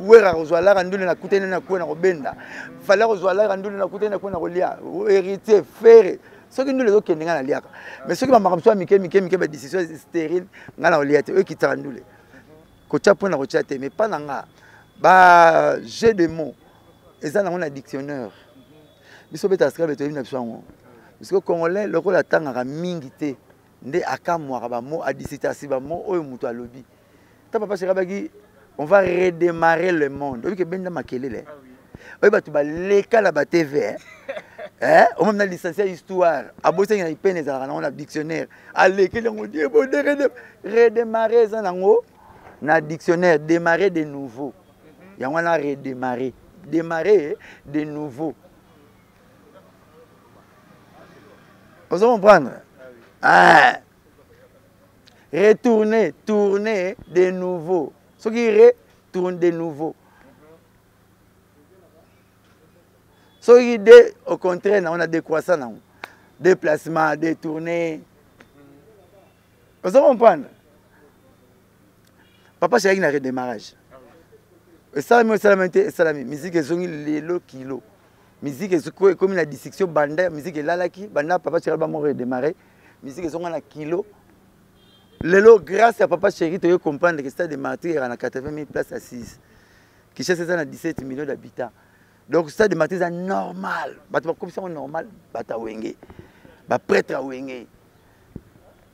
wera zo la ndule na kutene na ko na kobenda fala zo la ndule na kutene na ko na kolia héritier frère ceux qui nous les autres na liaka mais ceux qui m'a ramso mike ba décision stérile nga na oliate eux qui tandule kocha point na kocha te mais pas nanga ba jeu de mots eza na on a dictionnaire biso beta scribe to ina biso parce que congolais loko la tanga mingi te nde akamwa ba mot a disitasi ba mot oyo muto alobi ta papa Chirabagi on va redémarrer le monde obi ke benda makelele oyo batu ba leka la ba TV on même na licencié histoire abosse na ipene za na on a dictionnaire aleke le ngodi bo redémarrer za nango na dictionnaire démarrer de nouveau. Il y a un redémarrer. Démarrer de nouveau. Vous comprendre? Ah. Retourner, tourner de nouveau. Ce qui retourne de nouveau. Ce qui est au contraire, on a décroissant. Déplacement, détourner. Vous comprendre? Papa Chéri n'a redémarrage. Et ça, musique est le kilo. Musique est comme une dissection banda, musique est là qui, banda Papa Chéri va redémarrer. Musique est un kilo. Lelo, grâce à Papa Chéri, tu peux comprendre que le stade de Martyr a 80 000 places assises. Qui cherche ça à 17 millions d'habitants. Donc le stade de Martyr est normal. Comme ça, normal, bata wenge. Prêtre à wenge.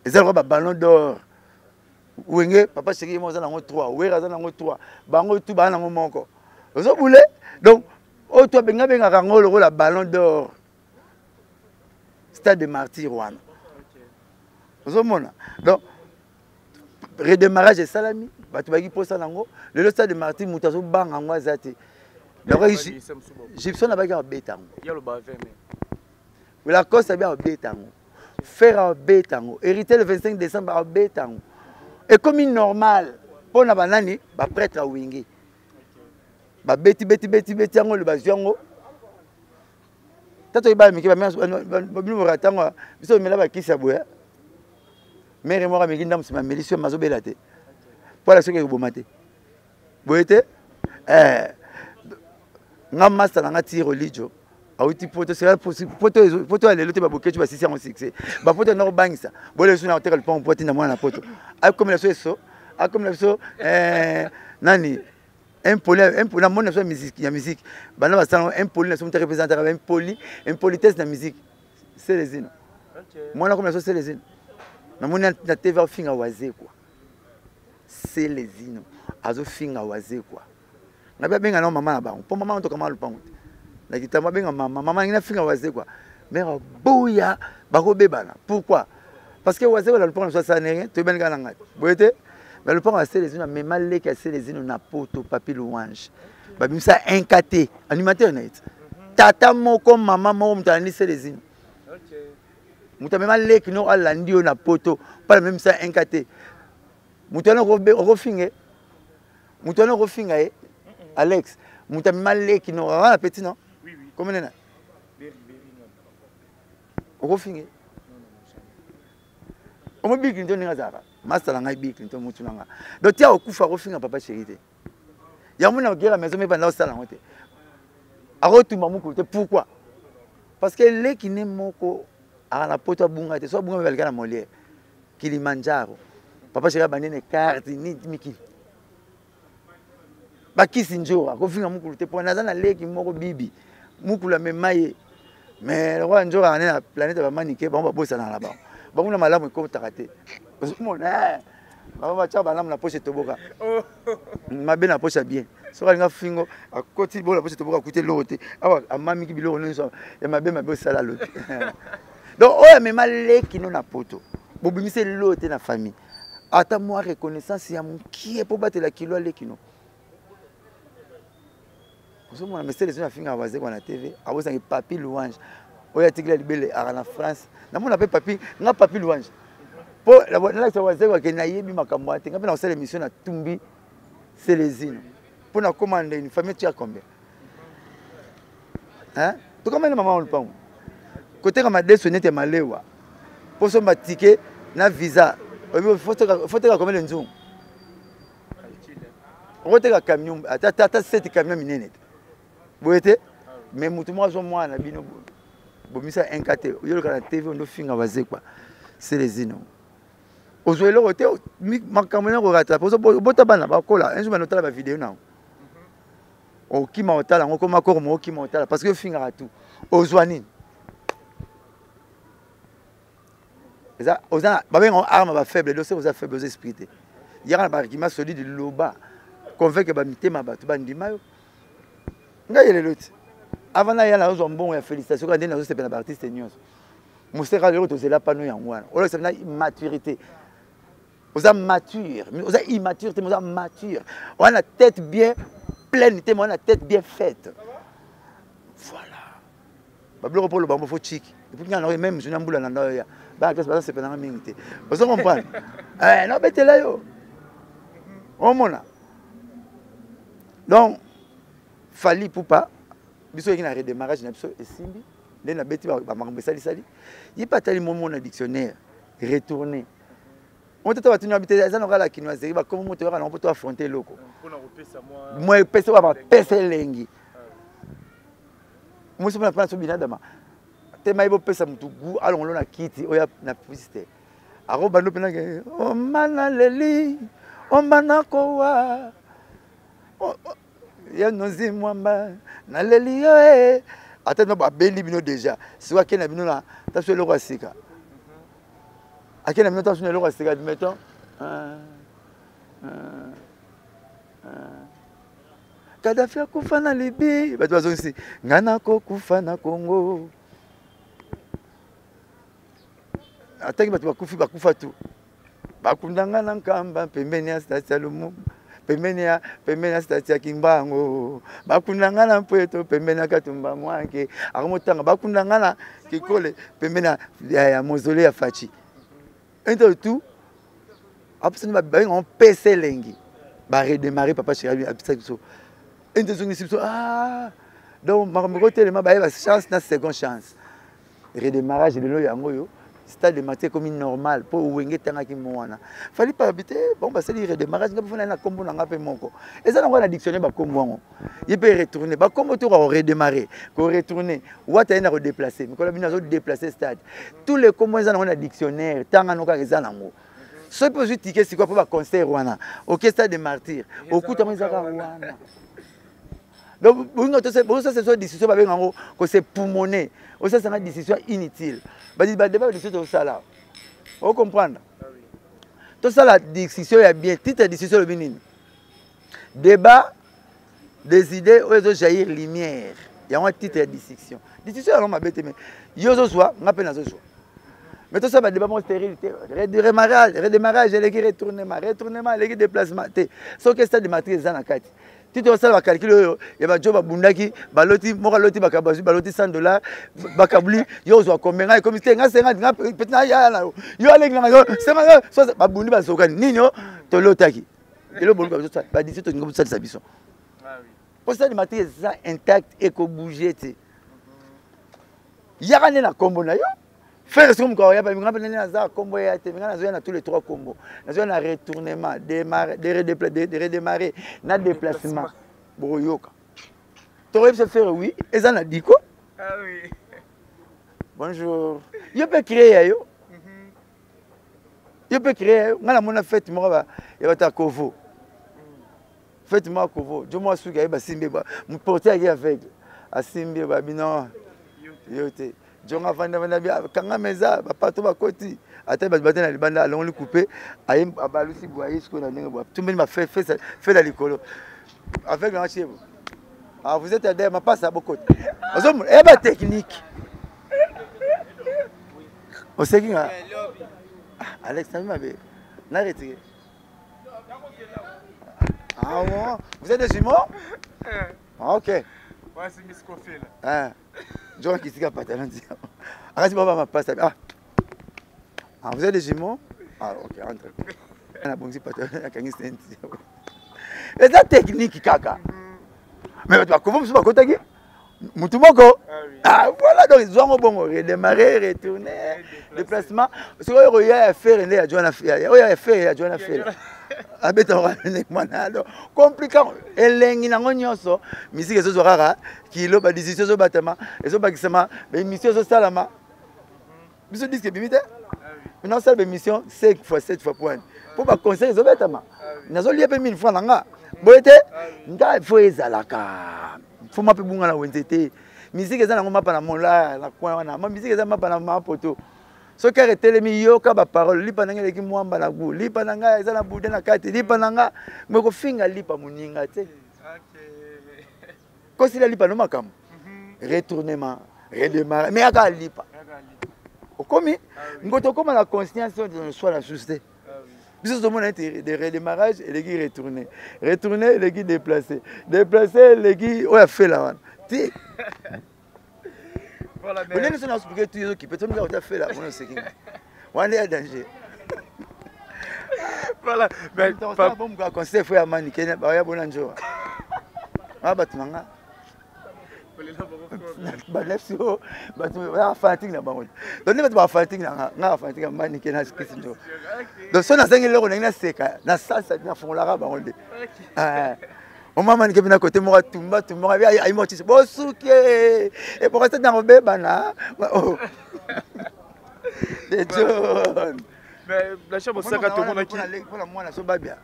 Et ça, le ballon d'or. Wenge papa Chéri mo za nango 3 wera za nango 3 bango tu ba nango moko ozo boule donc o to benga kango le la ballon d'or stade de Martyr wana ozo mona donc redémarrage salami batu baki posa nango le stade de Martyr mutazo banga ngwa zate donc Gibson abaki a betango yalo ba 20 la coste bien a betango faire a betango hérité le 25 décembre a betango. Et comme une normale, pour na banani, ba prêtre à wingi. Ba beti ango le baziango. Tato iba miki ba binu ratango, biso mela ba kisa boya. Mère moi miki ndam sima mélisio mazo belate. Pour la soke bomate. Boyete nga master nga ti religio. Auti poto c'est possible poto ale lote ba boketu ba sisi en succès. Ba poto na bangisa. Bole suna hotel le pont poto na mwana poto. A comme la so a comme la so nani impoli na mona so musique ya musique. Bana ba salon impoli na so te représenter avec impolitesse na musique. C'est les zino. OK. Mona comme la so c'est les zino. Na mona na TV au finga waze quoi. C'est les zino. Azo finga waze quoi. Na ba benga na mama na ba. Po mama to kama lupango. Na kitamba benga maman ina finga waze quoi mais boya bako bebana pourquoi parce que waze la le prendre ça n'est rien tu ben ga nanga boyete mais le prendre c'est les unes mais mal les casser les unes na poto papi louange ba bimsa incaté animateur net tata moko maman moko mutani c'est les unes OK muta même les qui no ala ndio na poto pas même ça incaté mutana refinge mutana refinga Alex muta même les qui no ala petit non. Comment est-ce que vous faites? On m'a dit que vous avez master dans Bill Clinton. Donc, tu as un coup de fil à Papa Chéri. Il y a un monde qui a la maison, mais pas dans le salon. Pourquoi? Parce que les qui n'aiment pas la pote à Bunga, soit Bunga avec la Molière, Kilimanjaro. Papa Chéri a banné une carte, ni Miki. Baki Sinjo, a confié à mon côté pour un azan à l'équipe Moro Bibi. Mukula me maye mais le roi njora na planète va maniquer bon ba bossa na là-bas ba kuna malamu ko takate mon batia balamu na poche toboka mabe na poche bien soka linga fingo akoti bo na poche toboka kuite lote awa amamiki biloko nyonso ya mabe osala lote donc oyo amema leki no na poto bobimise lote na famille ata mwa reconnaissance ya mokie mpo batela kilo aleki no ozomona mesele zo na finga wazekwa na tv abosangi papi louange oyo atikila libele aka na france namona mpe papi nga papi louange po nalakisa wazekwa ke nayebi makambo ate nga mpe na kosala émission na tumbi selezino mpo na commande une famille tia combien tokamene mama olupango koteka madeso nete malewa mpo somba tike na visa foteka combien nzungu okoteka camion ata 7 camion minene te boye te mais mutu moko azwa mwana bino bomisa un te oyoloka na tv ondofinga bazekwa selezino ozwa eloko te makambo na kokata bota bana bakola un jour bana otala bavideo nango okima otala yango koma koko mo okima otala parce que ofingaka tout ozwa nini eza oza babenga arme bafaible dose oza faible oza esprit te yaka na barikima solide loba convaincre bamitema bato bandima yo ngai lelo ti avant na ya ozwa mbongo ya félicitation quand na osepela ba artiste nyonso moseka lelo tozela pano yango wana ola c'est na maturité oza mature oza immature te oza mature on a tête bien pleine te on a tête bien faite voilà babloko pour le bambo fo chiki et puis ngana même je n'ambula na ndoya ba classe ba sepela na mingi te vous comprenez non betela yo on mona donc fali poupa biso yeki na redémarrage na biso esimbi nde na beti ba makambo esalisali ye patali momo na dictionnaire retourner on tata batuni habité eza na kala kinoiserie ba comme moto yaka na poto affronter loko mpona kopesa moi pesa ba pesa elengi moi so na plan so binadama te mai bo pesa mutu gu alongolo na kiti oya na publicité aro bando pena ke o mana leli o mana kowa ya nozi mwamba na leli yo ata no ba beli bino déjà soit ke na bino na ta so eloko asika akena bino ta so eloko asika mettons Kadhafi akufa na Libye bato bazonsi ngana ko kufa na Congo ataki bato bakufa tu bakundanga na nkamba pembeni ya station Lumumba pembeni ya station Kimbango bakundanga na Mpweto pembeni ya Katumba Mwanke akomotanga bakundanga na Kikole pembeni ya mausolée ya Fachi entre tout après ça ba on PC lengi ba redémarrer papa chéri apisa biso entre so donc makambo telema ba ba chance na seconde chance redémarrage de lo yango yo stade de matin comme normal pour wenge tanga ki mwana fallait pas habiter bon ba c'est redémarrage nga fona na kombo na ngape moko eza na ngona dictionnaire ba kombo ngo il peut retourner ba kombo to redémarrer ko retourner wata ina ko déplacer mais ko la bina zo déplacer stade tous les kombo eza na ngona dictionnaire tanga no ka eza nango so peut juste ticket c'est quoi pour ba concert wana au stade de martyr au kuta mwenza ka wana donc ça c'est une décision que c'est pulmoné. Ça c'est une décision inutile. Bah débat décision ça là. Vous comprenez? Tout ça la décision est bien. Titre décision le bien. Débat des idées où ils jaillir lumière. Il y a un titre de décision. Décision alors ma bête mais yo soit, on appelle ça soit. Mais tout ça va débat mon stérilité. Redémarrage, les retournement, les déplacement. Ce que c'est de matrice dans la carte. Si tu as ça, calculer, il y a un job à Bundaki, baloti, moraloti, bakabazu, baloti $100, bakabli, yo zo combien, comme c'était un 50, peut-être ya là, yo allez là, c'est mal, soit babundi basoka, nino, to lotaki. Et le bon comme ça, ba d'ici to ngobu ça de sabison. Ah oui. Pour ça, les matériaux ça intact et ko bouger té. Ya kana na combo na yo. Faire ce comme quoi, il y a pas de ça combo ya té, na tous les trois combos. Na na retournement, démarrer, redémarrer, na déplacement. Boyoka. Tu aurais pu faire oui, et ça n'a dit quoi? Ah oui. Bonjour. Je peux créer yo. Je peux créer. Ngala mona fête moi ya ta Kovo. Fête moi Kovo. Je moi suka ba simbe ba. Mon porter avec a simbe ba bino. Yote. jonga vanda vanda bia kanga meza bapato bakoti ata bazibate na libanda alongoli couper ayem abalusi boye ce qu'on a ndenge boye tout le monde m'a fait la likolo avec la chef. Ah vous êtes aidé ma passe à beaucoup. Ozomo e ba technique. O sait qui nga Alex ça m'a bé. Na retiré. Ah bon, vous êtes des jumeaux? Ah OK. Ouais, c'est Miss Kofi là. Ah. John qui s'est pas talent. Arrête pas ma passe. Ah. Ah, vous êtes des jumeaux? Ah, OK, entre. On a bon si pas talent quand il s'est. Et ça technique kaka. Mais tu vas comment vous pas contagi? Mutumoko. Ah voilà donc ils ont bon redémarrer, retourner, déplacement. C'est quoi il y a faire il y a John à faire. Il y a faire il y a John à faire. Abeta mwana compliqué elengi nango nyonso musique ezo rara kilo ba décision zo batama ezo bakisama ba émission zo salama biso disque bimite non ça ba émission 5 fois 7 fois point pour ba conseil zo batama nazo lié pe 1000 francs nanga boyete nda faut ezalaka faut mape bunga na wenzete musique eza nango mapa na mola na coin wana ma musique eza mapa na mapoto so kere telemi yoka ba parole lipa nanga leki mwamba na gu lipa nanga eza na bude na kati lipa nanga meko finga lipa muninga te okay ko sila lipa no makam retournement redémarrer mais aka lipa okomi ngoto koma la conscience de soi la juste biso to mona de redémarrage et leki retourner leki déplacer leki oya fait la wana ti voilà, mais... Vous n'avez pas expliqué tout ce qui peut être fait là. On est en danger. Voilà. Mais pas bon conseil faut amani kenya ba ya bonanjo. Ah batunanga. Ba lefso batu ya fatigue na bango. Donc ne ba fatigue na fatigue amani kenya skisinjo. Donc so na sengi loko na seka na sasa na fongola bango de. Ah. On m'a maniqué à côté, moi, tumba, il m'a dit, bon, souké, et pour rester dans le bébé, oh, des John. Mais la chambre, c'est quand tout le monde qui. Pour la moi, la soba bien.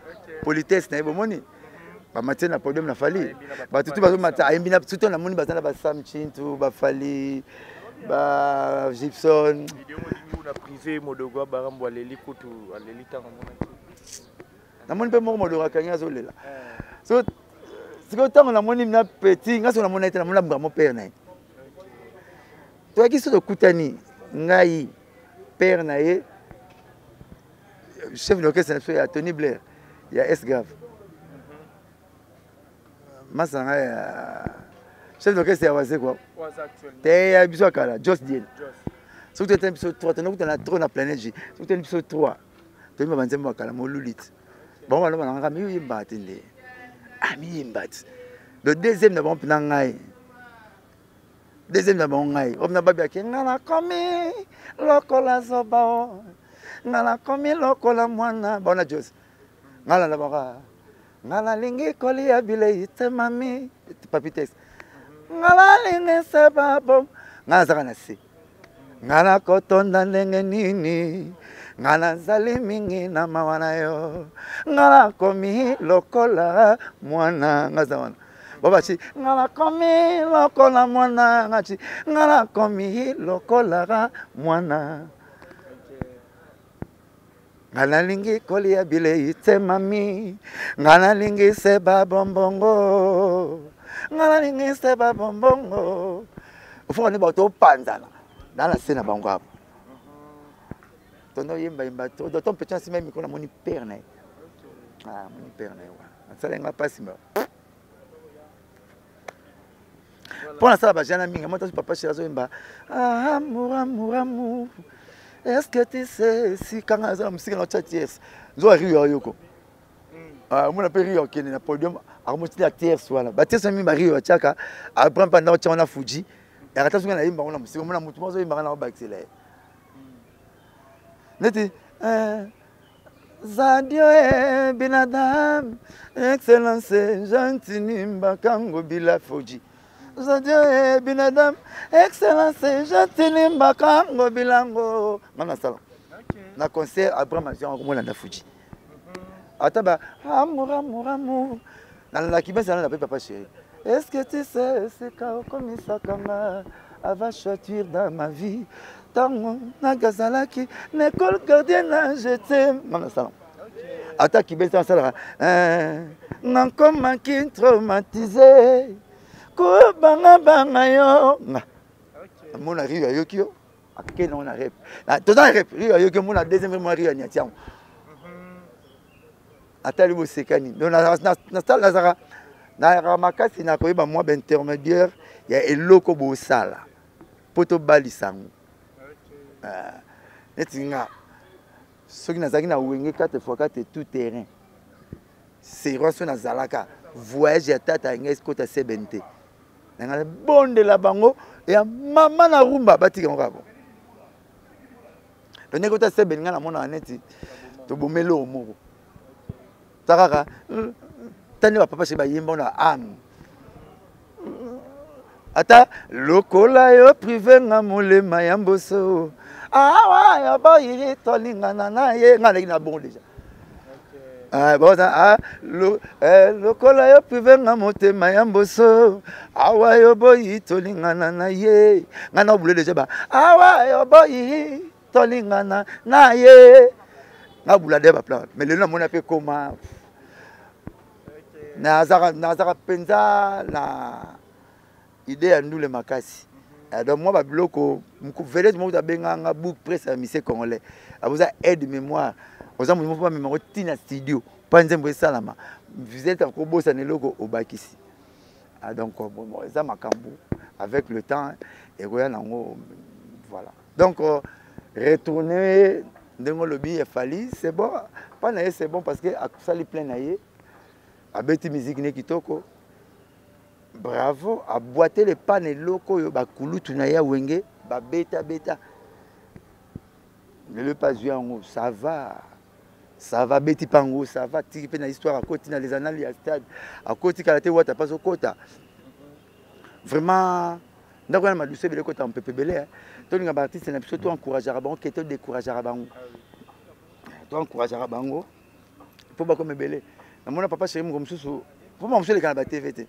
Politesse, n'a pas moni. Ba matin na podium na fali. Ba tout ba matin, ay bina tout na moni bazana ba Sam Chintu, ba fali, ba Gibson. Vidéo ni na privé modogo barambo aleli kutu aleli tanga mona. Na moni pe mo modogo kanya zo lela. So c'est que tant on a mon na petit ngaso na mona ita na mona mon père na to ki so de kutani ngai père na ye chef d'orchestre c'est ya Tony Blair ya S-Grave masanga ya chef d'orchestre ya wase quoi te ya biso kala Joss Diel so tu étais biso 3 tena kutana trop na planète J so tu étais biso 3 to mi banzemba kala mo lulit bon wala nga mi yimba tinde ami mbat le deuxième d'abord pinangai deuxième d'abord ngai on na babia ke ngala komi lokola zoba ngala komi lokola mwana bona Joss ngala na baka ngala lingi koli ya bile ite mami papitex ngala lingi sababo ngala zaka na si ngala kotonda ndenge nini ngala zali mingi na mawana yo ngala komi lokola mwana ngazawana babachi ngala komi lokola mwana ngachi ngala komi lokola mwana ngala lingi koli ya bile ite mami ngala lingi seba bombongo ngala lingi seba bombongo ufo ne bato panzana dans la scène bango hapo tono yimba yimba to ton petit si même qu'on a mon père né ah mon père né wa ça lenga pas simba pour la salle bajana minga moi papa chez azo yimba ah amour est-ce que tu sais si quand azo musique na chatiers zo rio yoko ah mon appelle rio qui na podium a mo ti acteur soit là bateso mi ba rio chaka a prend pendant tu on a Fuji et à ta na yimba on a musique on a mutu mo zo yimba na ba accélère neti Zadio binadam excellence gentini mbakango bila Fuji Zadio binadam excellence gentini mbakango bilango ngana sala na concert Abraham Jean ko na Fuji ataba amour na la kibasa na papa chéri est-ce que tu sais c'est quand comme ça kama va choisir dans ma vie. Tango Nagasalaki, n'école gardienne, je t'aime. Attaque qui baisse en salle. N'encom qui traumatisé. Kobanga banga yo. Mon arrive à Yokio. À quel on a rep. Tout un rep. Rio Yokio, mon deuxième vraiment Rio à Niatiam. Attends, le Sekani. Donc, Nazara. Namakasi n'a pas moi intermédiaire. Il y a un loco bosala. Poto balisango. Netinga. Ceux qui n'ont pas wingé 4x4 tout terrain. C'est Rosso Nazalaka. Voyage à Tata Inges Kota Sebente. Il y a un bon de la bango et un maman na rumba bati en rabo. Le Nekota Sebente, il y a mon année. Tu bomelo au moro. Tarara. Tani wa papa sheba yimba na âme. Ata lokola yo privé nga molema ya mboso. Ah ya ba yiri tolingana na ye nga na bon déjà. Ah bon ça lokola yo privé nga motema ya mboso. Awa yo boyi tolingana na ye nga na bule déjà ba. Awa yo boyi tolingana na ye. Nga bula de ba plan. Mais le nom on appelle comment Nazara penza la idée à nous les makasi. Donc moi ba bloko mukuvele mo da benga nga book presse à monsieur congolais. Abuza aide mémoire. Oza mo pas mémoire tina studio. Pas nzembo salama. Vous êtes ko bossa ne logo obakisi. Donc bon ça makambu avec le temps et voilà donc retourner ndengo lobi e fali c'est bon pas na c'est bon parce que a sali plein naie abeti musique ne kitoko bravo a boiter les pannes locaux yo ba kulutu na ya wenge ba beta ne le pas jouer en haut ça va beti pango ça va tiki pe na histoire à côté na les annales à stade à côté kalaté wata pas au kota vraiment ndako na madouce bele kota un peu belé to nga ba artiste na biso to encourager bango que to décourager bango to encourager bango pour ba comme belé na mona papa chéri mo mususu pour moi monsieur le kana ba TV te na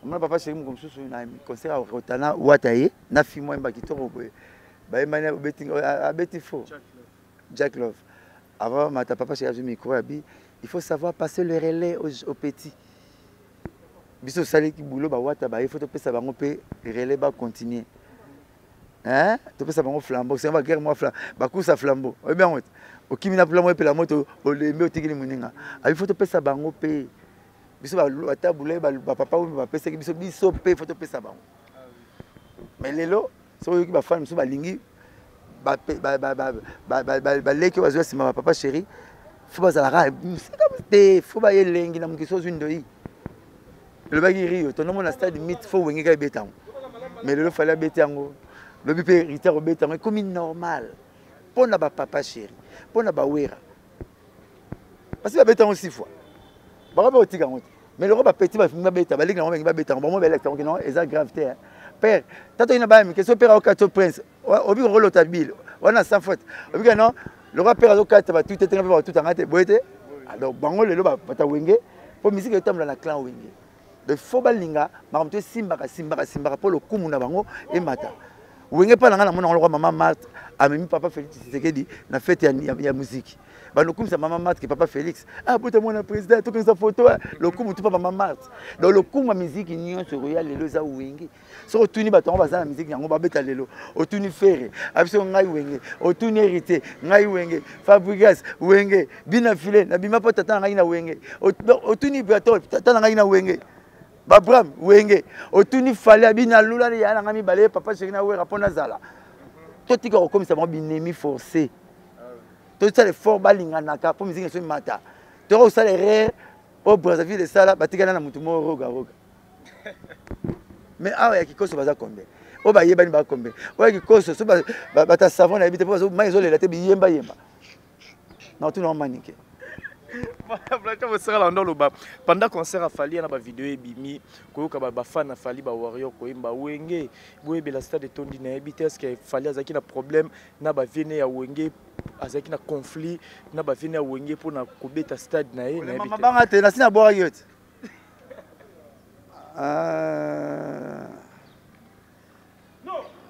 mona papa chéri mo mususu na concert à Rotana wataye na fi mo mba kitoko boye ba emane betting abeti fo Jack Love avant ma papa chéri a micro abi il faut savoir passer le relais aux petits biso sali ki boulot ba wata ba il faut to pesa bango pe relais ba continuer hein to pesa bango flambeau c'est va guerre moi flambeau ba kusa flambeau o bien on o kimina flambeau pe la moto o le me o tikini muninga il faut to pesa bango pe biso ba wata boulot ba papa ou ba pesa biso pe faut to pesa bango mais lelo so yo ki ba femme so ba lingi ba leki wa zo sima papa chéri faut ba zala faut ba yelengi na mukiso zundoi le bagui rio ton nom na stade mythe faut wenga betango mais le fallait betango le bipé riter au betango comme normal pour na ba papa chéri pour na ba wera parce que betango 6 fois ba ba otika ngote mais le roba petit ba finga beta ba ligue na ba betango ba mo bela tango non eza gravité père tato ina ba mi que so père au 4 prince obi rolo tabil wana sans faute obi non le roi père au 4 ba tout était ba tout ngate boete alors bango le ba ta wenge pour musique etamla na clan wenge de faux balinga makamto simba pour le kumu na bango et mata wenge pa na mona ngolo maman Marthe amemi papa Félix Tshisekedi na fête ya musique ba no kumisa maman Marthe que papa Félix putain mon président tout comme sa photo le kumu tout papa maman Marthe dans le kumu musique nyon sur royal lelo za wenge so tuni ba tonga za musique yango ba beta lelo otuni fere abiso ngai wenge otuni hérité ngai wenge Fabrigas wenge bina filé na bima pota tata ngai na wenge otuni bato tata ngai na wenge Babram wenge otuni fale abina lula ya na ngami balé papa chéri na wera pona zala to tika comme ça mo binemi forcé to ça les fort balinga naka pour musique so mata to ça les rare au Brazzaville de sala batika na mutu mo roga mais ah ya kikoso baza kombe o ba yeba ni ba kombe o ya kikoso so ba ta savon na bité pour ma isolé la te yemba non tout non manique. Pendant le concert à Fali, il y a une vidéo bimi, il fan à Fali, Warrior, Koimba Wenge, Boebe la stade de Tondi na habité, est-ce qu'il Fali a un problème, n'a pas venu à Wenge, a un conflit, n'a pas venu à Wenge pour na kubeta stade na habité. Maman bangate na sina boa yote.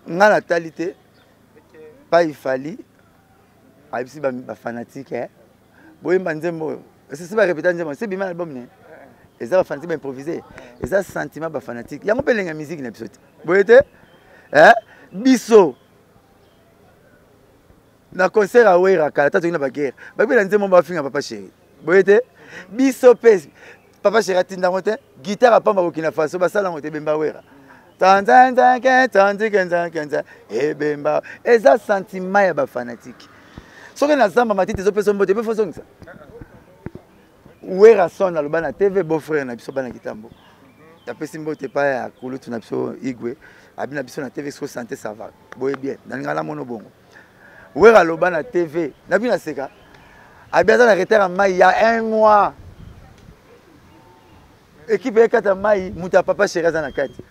nga na talité pas il fallait abisi ba fanatique boyemba nzembo c'est pas répéter nzembo c'est bien album né et ça ba fanatique ba improviser et ça sentiment ba fanatique yango pe lenga musique na biso boyete biso na concert a wera kala tatu na ba guerre ba bi na nzembo ba finga papa chéri boyete biso pe papa chéri atinda ngote guitare a pamba ko kina faso ba sala ngote bemba wera tanzan kenza ebemba eza sentiment ya ba fanatique soki na zamba matiti ezopesa mbote mpe fosongisa wera son aloba na tv beau-frère na biso bana kitambo tapesi mbote pa ya kulutu na biso igwe abi na biso na tv so santé ça va boye bien nalinga na mono bongo wera aloba na tv na bina seka abi aza na retard ya mai ya 1 mois équipe ekata mai mutu ya papa chéri aza na kati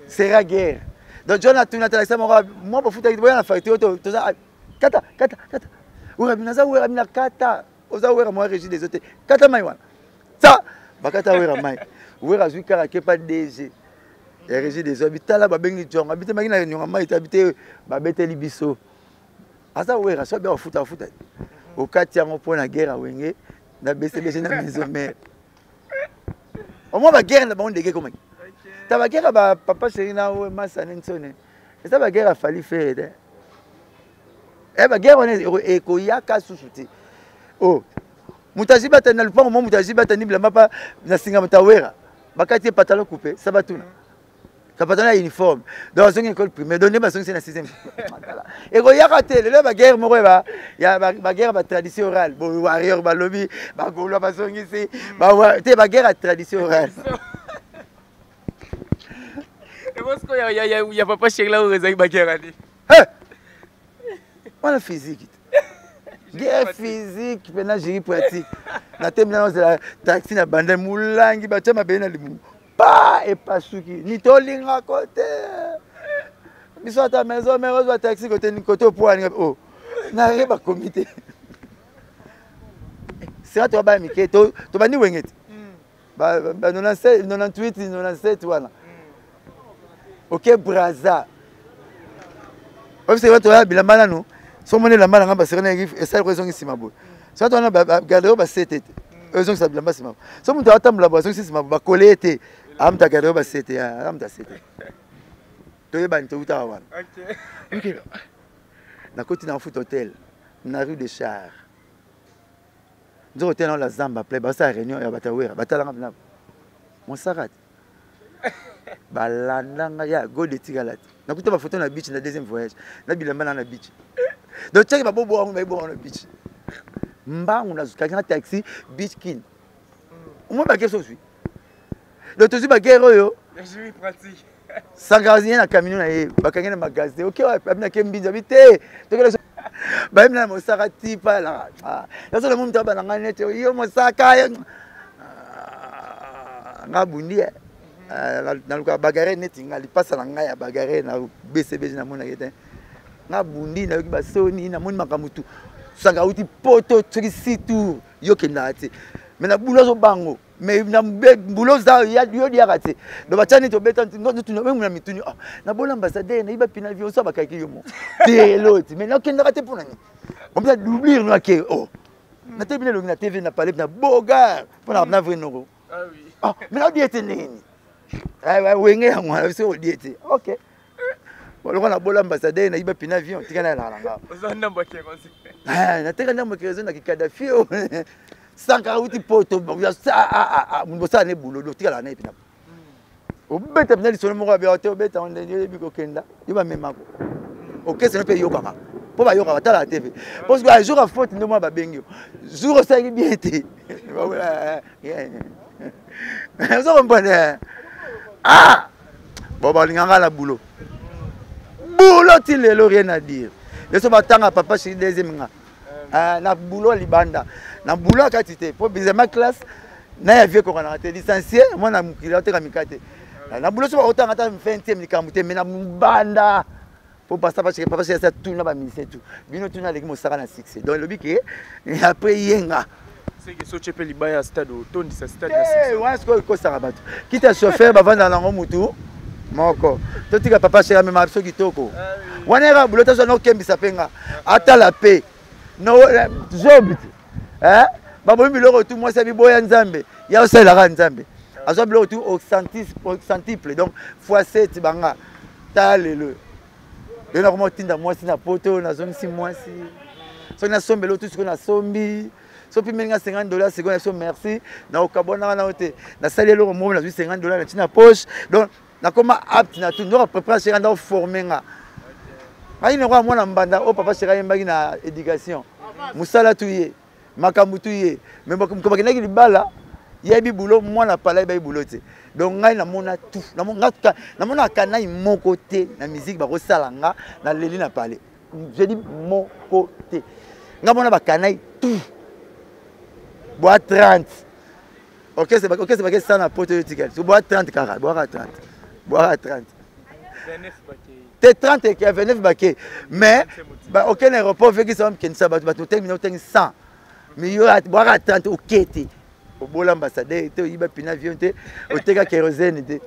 sera guerre donc Jonathan atalakisa moi bofuta boya na facture toza kata wera binaza wera bina kata oza wera moi régie des autres kata mai wana ça bakata wera mai wera zui karake pas DG et régie des autres bitala babengi jonga bité maki na nyonga mai tabité babeteli biso asa wera so be ofuta au kati yango pona guerre wenge na BCBG na maison mère au moins ba guerre na ba ndege comment ta ba guerre ba papa chéri na o masa nensone et ça ba guerre a fallu faire ba guerre on est ko yaka susuti oh mutaji batana le pont mutaji batani bilamba pa na singa mutawera bakati pantalon coupé ça va tout ça pantalon uniforme dans une école primaire donner ba c'est la 6e et ko yaka tele le ba guerre mo ba ya ba guerre ba tradition orale bo warrior ba lobby ba golo ba songisi ba te ba guerre tradition orale. Parce qu'il y a papa chéri là où il y a des on a physique. Guerre physique, maintenant j'ai pratique. Na terminal c'est la taxi na bande moulangi ba tama bena limu. Pas et pas souki. Ni to linga côté. Biso à ta maison mais rose taxi côté ni côté pour oh. Na reba comité. C'est toi ba mike to bani wengeti. Ba 97 98 97 voilà. Ok braza. C'est toi bilamba non. So mone la mala ngamba serena et ça raison ici mabo. Ça toi na garder ba sete. Raison ça bilamba sima. So mutu atambula ba so sima ba kolete. Amta garder ba sete amta sete. To yeba nto uta wana. OK. Na côté na foot hotel na rue des Chars. Nzo hotel na la Zamba play ba sa réunion ya batawera batala ngamba. Mon sarat. Balandanga ya go de tigalati nakuta ba photo na beach na deuxième voyage na bilamba na beach donc tchaki ba bobo wangu ba na beach mbangu na zuka na taxi beach kin moi ba keso suis donc tu ba guerre yo je pratique sans gazien na camion na ye ba kangena magasin OK wa na kembinza bité tokela ba mna mo sarati pa la yaso le monde ba na ngane yo mo saka ngabundi na bagarre neti ngali pasa na ngai ya bagarre na BCBG na mona yete na bundi na yoki basoni na moni makamutu sanga uti poto tsiki situ yoke ndati mais na bulo zo bango mais na bulo za ya yo dia kati do bachani to beta ngoto tu na mituni na bola ambassadeur na iba pina avion so bakaki yo mo te loti mais na kenda kate pona ni on peut doubler no ke oh na te bina lo na TV na parler na bogar pona na vrai no ah oui mais na diete nini wenge yango na biso diete OK bon on a bola ambassadeur na iba pina avion tikana na langa ozana mbake konse na teka na mkerezo na Kadhafi sanka uti poto ya sa mbosa ne bulo do tikala na epina obeta pina lisono moko ba hotel obeta on ndenge biko kenda iba memako OK c'est un peu yokaka po ba yokaka tala TV parce que jour à faute no mo ba bengi jour ça qui bien été ça comprendre bon balinganga la boulot ti lelo rien à dire leso batanga papa chez deuxième nga na boulot libanda na boulot katité pour bizema classe na ya vieux ko na te licencié moi na mukila te kamikate na boulot so otanga ta 20e likamute mais na mbanda pour passer papa chez ça tout na ba ministère tout bino tout na leki mosaka na succès donc le biké après yenga c'est que so chepe libaya stade tondi sa stade na succès ouais ce que ça rabat quitte chauffeur ba vanda na mutu moko totika papa chéri même abso kitoko wanera bulota so no kembisa penga ata la paix no job babomi biloko tout moi sabi boya nzambe ya osala ka nzambe azo biloko tout au centuple donc fois 7 banga talelo bena comment tinda moi si na poto na zone 6 mois si so na sombelo tout ce qu'on a sombi so pi menga $50 seconde so merci na okabona na ote na sali eloko mo na $50 na tina poche donc na koma apte na tout no préparer chéri na former nga ai ne kwa mwana mbanda o papa chéri yembaki na éducation musala tuye makambu tuye mais ko bakina ki libala yebi boulot mwana pala yebi boulot te donc ngai na mona tout na mona kanai mon côté na musique ba ko sala nga na leli na parler je dis mon côté nga mona ba kanai tout bois 30 OK c'est pas que ça na pote de ticket bois 30 cara bois 30 bois 30 t'es 30 et 29 baquet mais bah aucun aéroport fait que ça me ça ba tout terminer au 100 mais yo bois 30 OK te au bol ambassadeur te iba pina avion te au teka kérosène te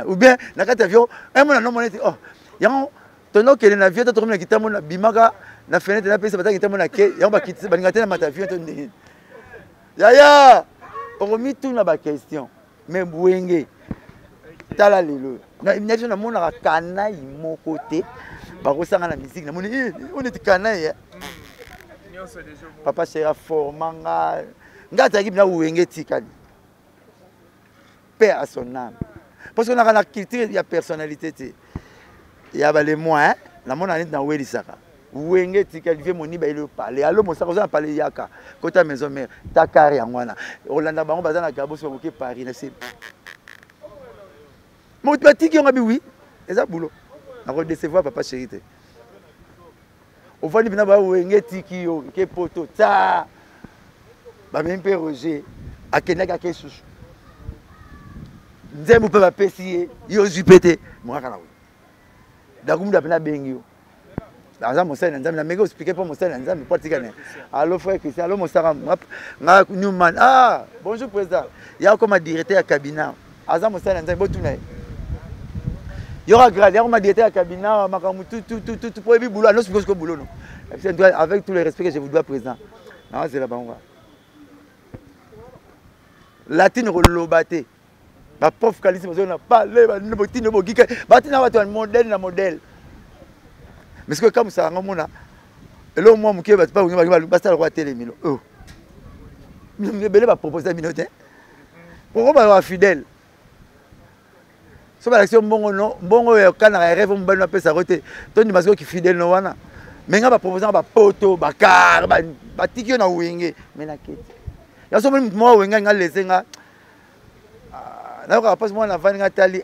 ou bien na carte avion un mon non monete oh yango tono kele na avion to tomona kitamo na bimaka na fenêtre na pesa bataki kitamo na ke yango ba kitisa baningate na mata avion to ndini yaya on remis tout na ba question mais bwenge tala lelo na imagine na mona kana imoko te ba ko sanga na musique na moni on est kana ya papa chéri formanga ngata ki na wenge tikali paix à son âme parce qu'on a la culture il y a personnalité te ya ba les mois la mona nit na weli saka wenge tikali vie moni ba ile parler allo mo saka on parler yaka kota maison mère ta carré ngwana olanda bango bazana gabo so moke Paris na c'est mo batiki on abi oui eza boulot na ko décevoir papa chéri te au fond bina ba wenge tiki yo ke poto ta ba même pe Roger akenaka ke susu nzembo pe ba pesi yo zupete mwaka na we dakumda pena bengi yo dans mon sel nzambe na mega expliquer pour mon sel nzambe pour tikane allo frère Christian allo mosaka nga Newman bonjour président ya comme directeur ya cabinet aza mon sel nzambe botuna il y aura grade, il y aura directeur à cabinet, tout, pour les boulot, non, c'est que boulot, non. Avec tout le respect que je vous dois présent. Non, c'est là-bas, on va. Latine relobate. Ma pauvre qualité, on n'a pas les botines, les boguiques. Batina va être un modèle. Mais ce que comme ça, on a. Et là, moi, je ne vais pas vous dire, je vais pas le télé. Oh. Je ne vais pas proposer un minute. Pourquoi on va être fidèle? So ba action bongo ya kana rêve mbana pesa rote to ni masiko ki fidèle no wana menga ba proposant ba poto ba car ba tikio na wenge mena keti ya so mo wenga nga lesenga na ko passe mo na vani nga tali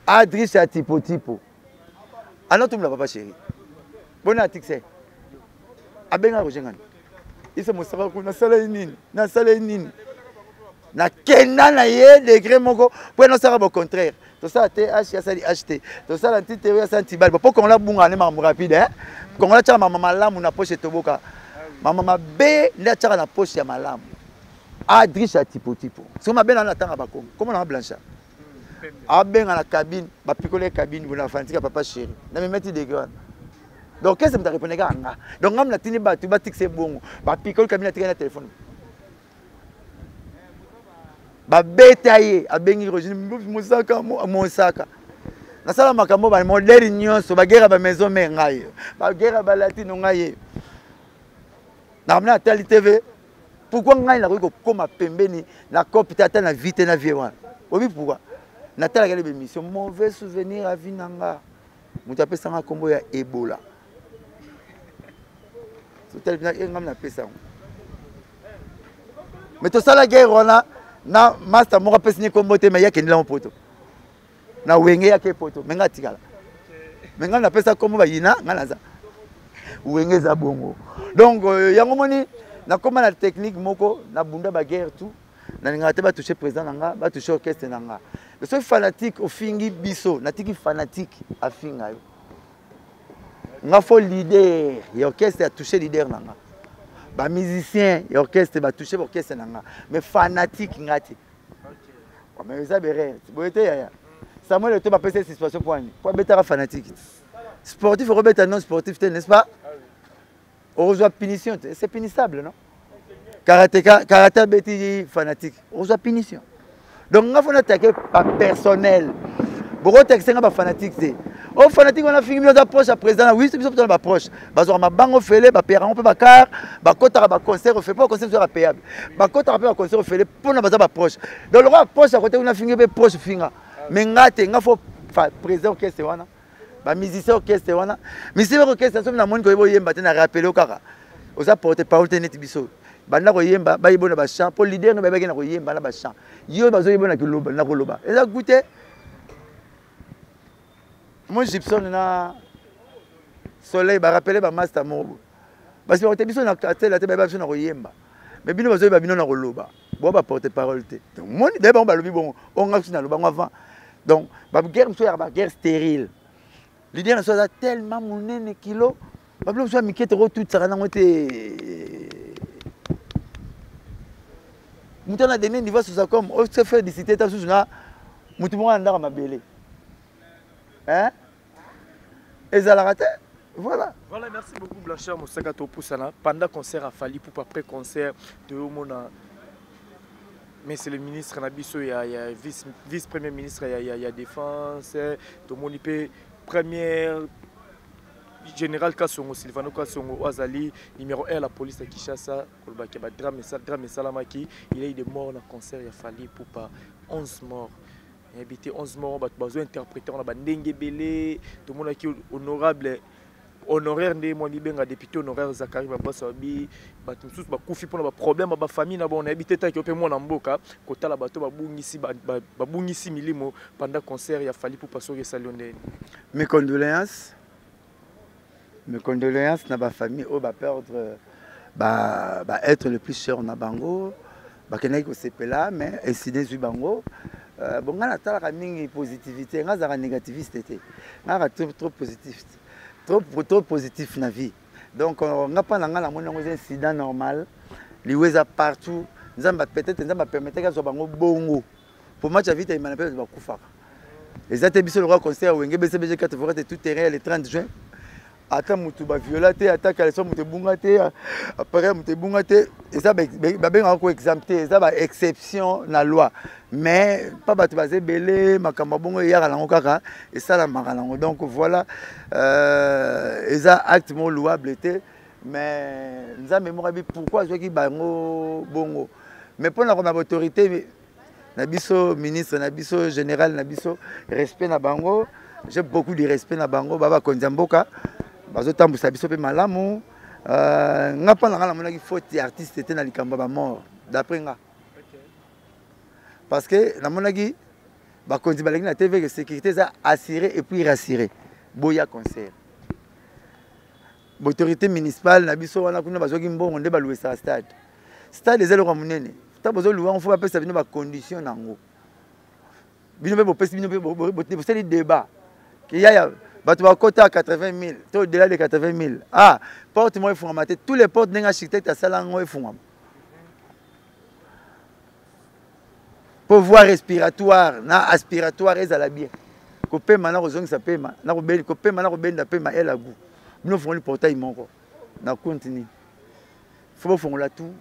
Adrisse ya tipo ano tumla papa chéri bona tikse abenga rojengana isa mosaka ko na sala nini na kenda na ye degré moko pour no sara au contraire tout ça TH ya sali acheter tout ça la petite théorie ça antibal pour qu'on la bunga ne mamu rapide hein qu'on la tcha mama malamu na poche toboka mama be na tcha na poche ya malamu Adrisse ya tipo so ma be na tanga ba kongo comment na blancha abenga na cabine ba picoler cabine bona fantika papa chéri na me mettre des grands donc qu'est-ce que me répondre nga donc ngam na tini ba tu ba tixer bongo ba picoler cabine na téléphone ba betaye abengi Roger mosaka na sala makambo ba modèle nyonso ba guerre ba maison mère ngai ba guerre ba latino ngai na mna tali TV pourquoi ngai na ko koma pembeni na copie tata na vite na vie wana obi pourquoi na tala kele émission mauvais souvenir à vie nanga mutu apesa nga kombo ya Ebola so tel bina ngam na pesa mais to sala guerre wana na master moko pesi ni kombo te mais yake ndila poto na wenge yake poto menga tikala menga na pesa kombo ba yina ngana za wenge za bongo donc yango moni na koma na technique moko na bunda ba guerre tout na ngate ba toucher président nanga ba toucher orchestre nanga le seul fanatique au fingi biso na tiki fanatique a finga yo nga fo leader ya orchestre a toucher leader nanga ba musicien et orchestre ba toucher orchestre nanga mais fanatique ngati mais ça berre boyete ya Samuel to ba pese situation pour betara fanatique sportif Robert non sportif n'est-ce pas on reçoit punition c'est punissable non karaté beti fanatique on reçoit punition donc on va attaquer par personnel beaucoup texte nga ba fanatique c'est au fanatique on a fini bien d'approche à président oui c'est bien plutôt approche bazo ma bango fele ba père on peut ba car ba kota ba concert fait pas concert sera payable ba kota ba concert fele pour na baza ba proche donc le approche à côté on a fini be proche finga mais ngate nga faut président orchestre wana ba musicien orchestre wana musicien orchestre so na moni ko yemba te na rappeler au kaka oza porter parole net biso banda ko yemba ba yibona ba chant pour leader nga ba na ko yemba na ba chant yo bazo yibona kiloba na ko loba eza goûter moi Gibson na soleil ba rappeler ba master mo parce que on te biso na quartier la te ba biso na ko yemba mais bino bazo ba bino na ko loba bo ba porter parole te donc moi de ba lobi bon on nga na loba avant donc ba guerre so ya ba guerre stérile l'idée na so za tellement monene kilo ba bino so mikete ro tout ça na ngote mutana donné niveau sur ça comme on se fait discuter ta sous na mutu mo ndaka mabele hein et ça l'a raté voilà merci beaucoup Blanchard Moussaka Topoussana pendant concert à Fali pour après concert de Omona mais c'est le ministre Nabiso il y a vice premier ministre il y a défense to monipé première général Kassongo Silvano Kassongo Azali numéro 1 la police à Kinshasa kolbaki ba drame salamaki il y a eu des morts dans concert il a fallu pour pas 11 morts habité 11 morts ba besoin interpréter on a ba ndenge belé tout monde qui honorable honoraire ndé moi libenga député honoraire Zakari Babasabi ba tous ba kufi pour ba problème ba famille na bon habité ta qui pe moi na mboka kota la bato ba bungisi milimo pendant concert il a fallu pour passer au salonné mes condoléances na ba famille au ba perdre ba être le plus cher na bango ba kenai ko sepela mais incident zu bango bon nga natala mingi positivité nga za négativiste té nga trop positif trop positif na vie donc nga pa nga na mona ngo incident normal liweza partout nzamba peut-être nzamba permettre ka zo bango bongo pour match à vite il m'a appelé ba kufaka les atébiso le concert wenge BCBG 4 forêt tout terrain le 30 juin ata mutu ba violate ata kaleso mutu bungate après mutu bungate et ça ba benga ko exempté ça ba exception na loi mais pas batu ba zebele makamba bongo ya la ngokaka et ça la marango donc voilà et ça acte mo louable était mais nza mémoire pourquoi je qui bango bongo mais pour la autorité na biso ministre na biso général na biso respect na bango j'ai beaucoup de respect na bango baba konzamboka bazotambusa biso pe malamu nga pa na mona ki faute artiste était na likamba ba mort d'après nga parce que na mona ki ba konzi balaki na TV que sécurité ça assuré et puis rassuré boya concert autorité municipale na biso wana kuna bazoki mbongo nde balouer sa stade ezelo kwa munene ta bozo louer on faut pas pesa bino ba condition nango bino be bo pesa bino be bo seli débat qu'il y a bato ba kota 80 000 to au-delà de 80 000 ah porte moi informaté tous les portes d'un architecte à salango et fumam pouvoir respiratoire na aspiratoire ezala bien ko pema na kozongi sa pema na ko beli ko pema na ko benda pema ela gu bino fongoli portail moko na continue faut fongola tout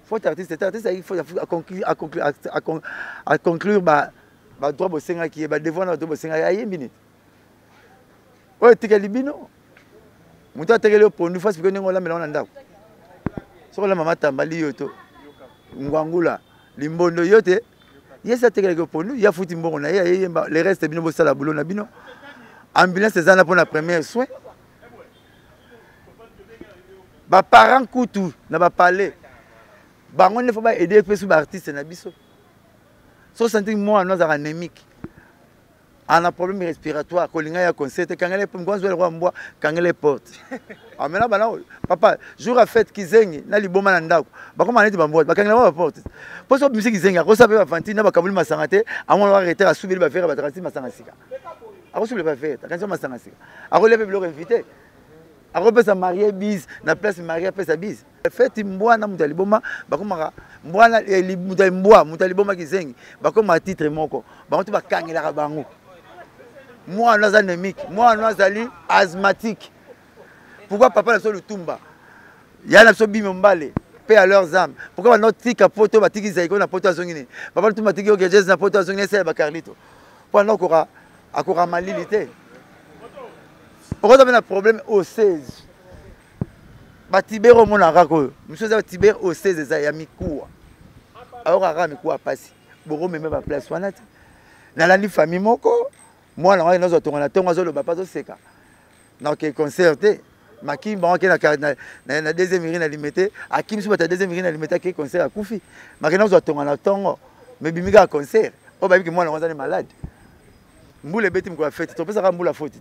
faut artiste il faut à conclure ba droit bosenga qui ba devoir na droit bosenga ayembini ouais tikeli bino mutu atekeli pondu fasi ko ningo la mela na ndako soko la mama tambali yoto ngwangula limbondo yote yesa tekeli ko pondu ya futi mbongo na ye yemba le reste bino bosala boulot na bino ambulance ezana pour la première soin ba parents kutu na ba parler bango ne faut pas aider pe sous artiste na biso so sentir moi nous anémique on a problème respiratoire kolinga ya concert kangele ngwanzo le roi mbwa kangele porte amena bana papa jour à fête kizengi na liboma na ndako bakoma neti bambwa bakangela ba porte poso musique kizengi ko sape ba fanti na bakabuli masangate amon wa arrêter à subir ba faire ba transi masanga sika ako subir ba faire kanzo masanga sika ako lebe bilo invité akopesa marié bise na place marié apesa bise feti mbwana mutu aliboma bakomaka mbwana mutu alimbwa mutu aliboma kizengi bakomaka titre moko bango to bakangelaka bango mwana aza anémique mwana azali asthmatique pourquoi papa na so lutumba ya na so bimi mbale paix à leurs âmes pourquoi bano tika poto batiki zaiko na poto azongi ne papa lutumba tiki ogejes na poto azongi ne sala bakarlito po na akora malili te pourquoi tu as un problème au 16 batibero mona rako monsieur za tibero au 16 za ya mikuwa alors ara mikuwa pasi boro meme ba place wana te na la ni famille moko moi na nga zo tonga na tonga zo lo ba zo seka na ke concerté makimba ke na deuxième urine alimité akim so ba deuxième urine alimité ke concert akufi makina zo tonga na tongo me bimika concert o ba bi ke moi na nga malade mbule beti mko fête to pesa ka mbula foti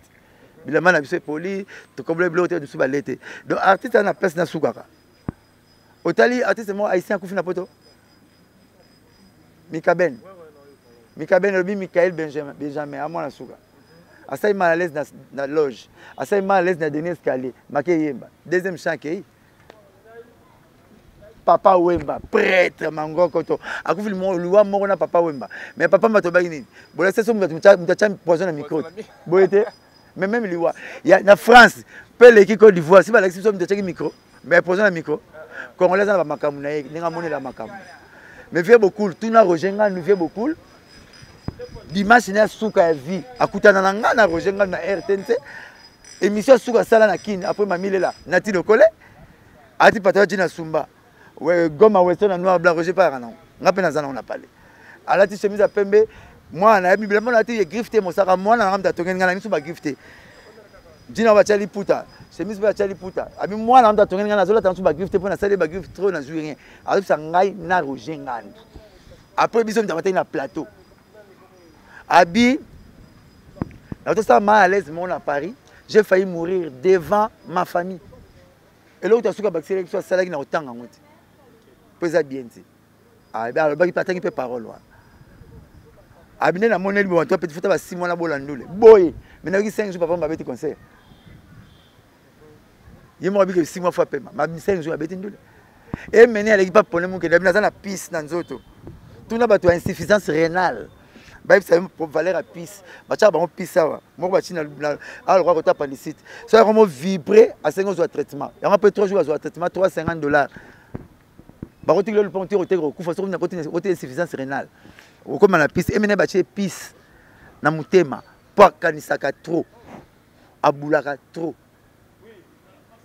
bilama na biso poli to comme bloté de sous balete donc artiste na place na sukaka otali artiste mo haïtien kufi na poto Mikaben lobi Michael Benjamin à moi na suka asai mal à l'aise na loge asai mal à l'aise na dernier escalier maké yemba deuxième chant ke papa Wemba prêtre mangoko to akufi mo luwa moko na papa Wemba mais papa mato ba nini bola seso mutacha poison na micro boyete mais même liwa il y a na France peut l'équipe Côte d'Ivoire si ba l'exception so mutacha micro mais poison na micro congolais na ba makamu na ninga moni la makamu mais vieux beaucoup tout na rojenga nous vieux beaucoup dimanche na suka ya vie akutana na nga na rojenga na RTNC émission suka sala na kin après mamilela nati lokole ati pataji na sumba ouais goma western noir blanc roger par non ngape na zana on a parlé alati chemise à pembe moi na bible mon ati gifté mon saka moi na ngamta tongen ngana nisu ba gifté dina ba chali puta chemise ba chali puta abi moi na ngamta tongen ngana zola tansu ba gifté pour na sale ba gift trop na jouer rien alors ça ngai na roger ngani après biso mtamata na plateau abi na to ça mal à l'aise mon à Paris j'ai failli mourir devant ma famille et là où tu as su que bactérie soit salagi na otanga ngoti pesa bien ti ah ben alors baki patangi pe parole wa abine na moneli bon toi petit fota ba 6 mois na bolandule boy mais na ki 5 jours papa m'a beti concert yemo abi que 6 mois fois pema ma 5 jours abeti ndule et mener avec pas problème que d'abina za na piste na nzoto tout na ba to insuffisance rénale ba ça pour valeur à piste ba cha ba piste ça mo ba china alors quoi ta palicite ça comment vibrer à 5 jours de traitement il y a un peu 3 jours de traitement $350 bakoti le pontir otego kufa so na koti insuffisance rénale okoma na piste emene ba che piste na mutema po kanisaka trop abulaka trop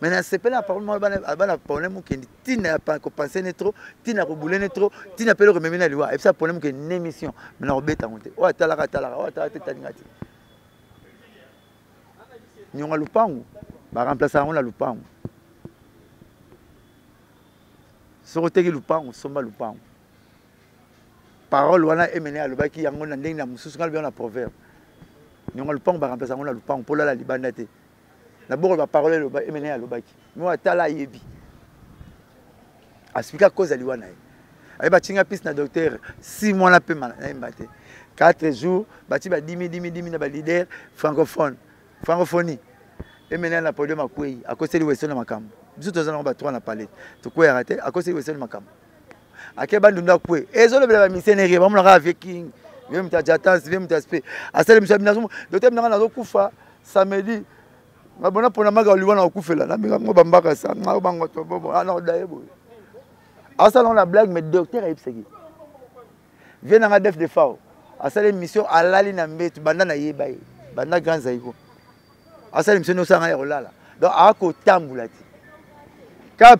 maintenant c'est pas la parole bana problème que tina pas ko penser trop tina ko boulene trop tina pelo remember na liwa et ça problème que une émission maintenant obeta monter o talaka o talaka ngati nyonga lupangu ba remplacer on la lupangu soroteki lupangu somba lupangu parole wana emene alobaki yango na ndenge na mususu ngalo na proverbe nyonga lupangu ba remplacer on la lupangu pour la libanda te na boko ba parole loba emene alobaki mo atala yebi aspika cause aliwana ay ba tinga piste na docteur 6 mois na pema na mbate 4 jours bati ba 10 na ba leader francophonie emene na podium akwei akoseli weso na makambo biso tozana ba 3 na palette to ko raté akoseli weso na makambo akeba ndunda kwe ezolo bela ba missionnaire ba mona avec king même ta jatance même ta aspect asali msabinazo docteur mnanga nazo kufa samedi mabona pona maga liwana okufela na minga ngo bambaka sa nga bango to bobo ana odaebo asala on la blague mais docteur ayipseki vient na def de fao asala mission alali na mbetu banda na yebaye banda grand zaiko asala mission no sanga ya olala donc ako tambula ti cap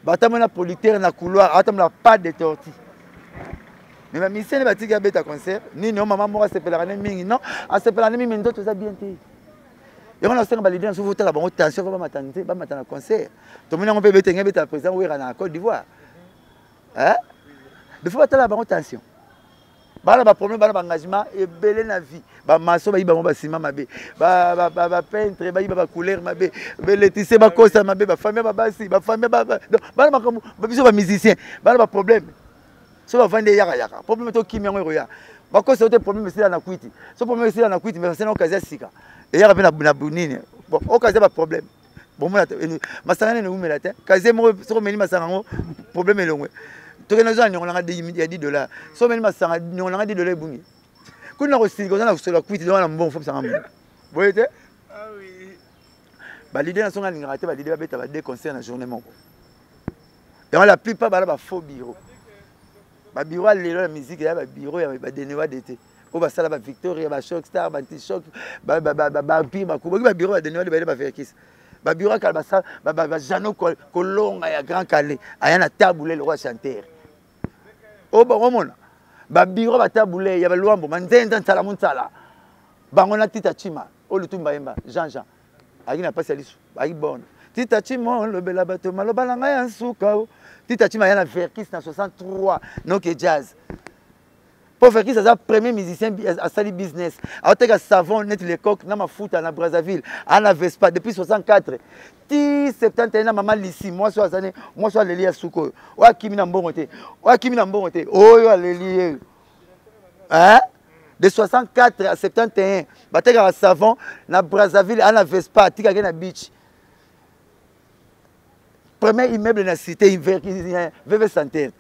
batamona politaire na couloir atamla pas de tortue mais ma mission ba tiga beta concert ni no maman mo asepela na mingi non asepela na mingi ndoto za bien te yona na senga balidina so votala bango tension ba maternité ba matana concert to mona ngombe betenge beta président wera na Côte d'Ivoire hein de fois batala bango tension bala ba problème bala ba engagement et belé na vie ba maso ba iba ba ciment mabe ba peintre ba iba ba couleur mabe belé tissé ba kosa mabe ba famille ba basi ba famille ba bala makambo ba biso ba musicien bala ba problème so ba vande yaka problème to kimi ngo ya ba kosa ote problème c'est na kuiti so problème c'est na kuiti mais c'est na occasion sika et yaka na bunini bon okaze ba problème bon moi masanga ne umela te kaze mo so meni masanga ngo problème elongwe tokena zo nyonga nga $10 so meni masanga nyonga nga $10 bungi kuna ko sili ko na ko kwiti na mbongo fo sanga mo boyete ah oui ba l'idée na songa ngata ba l'idée ba beta ba deux concerts na journée moko et la plupart ba faux bureau ba bureau lelo la musique ya ba bureau ya ba denewa d'été ko ba sala ba Victoria ba Shock Star ba T-Shock ba pire ba ko ba bureau ba denewa de ba faire kiss ba bureau kala ba sa ba Jano Kolonga ya Grand Calais aya na taboulé le roi chanteur o ba romona ba bureau ba taboulé ya ba Luambo manzenda nsala munsala bango na Tita Chima o lutumba yemba Jean aki na pasi alisu aki bon Tita Chima le bela bato maloba na ngai ansuka Tita Chima ya na Verkis na 63 no ke jazz pour Verkis ça premier musicien à sali business a oteka savon net les coques na mafuta na Brazzaville ana Vespa depuis 64 ti 71 na mama lisi moi so azane moi so aleli ya suko wa kimi na mbongo te oyo aleli hein de 64 à 71 bateka savon na Brazzaville ana Vespa tika na beach premier immeuble na cité VV Santerre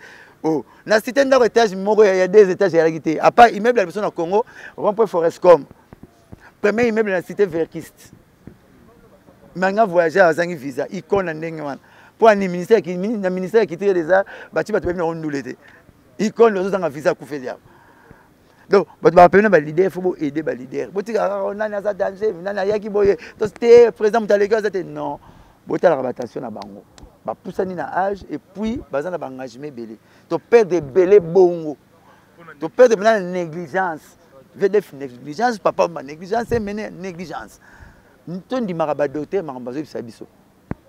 oh na cité ndako étage moko ya deux étages ya quitté à part immeuble la personne au Congo rond-point Forestcom premier immeuble na cité Verkist manga voyager azangi visa icône ndenge wana pour ni ministère qui na ministère qui tire des arts bati batu bino ondulete icône les autres visa kufelia donc batu ba pena ba leader faut aider ba leader botika on a za danger nana yaki boye to c'était président mutalega zate non botala ba attention na bango ba poussani na âge et puis bazana ba engagement belé to perdre belé bongo to perdre na négligence VDF négligence papa ma négligence c'est mener négligence to ndi maraba docteur maraba zo biso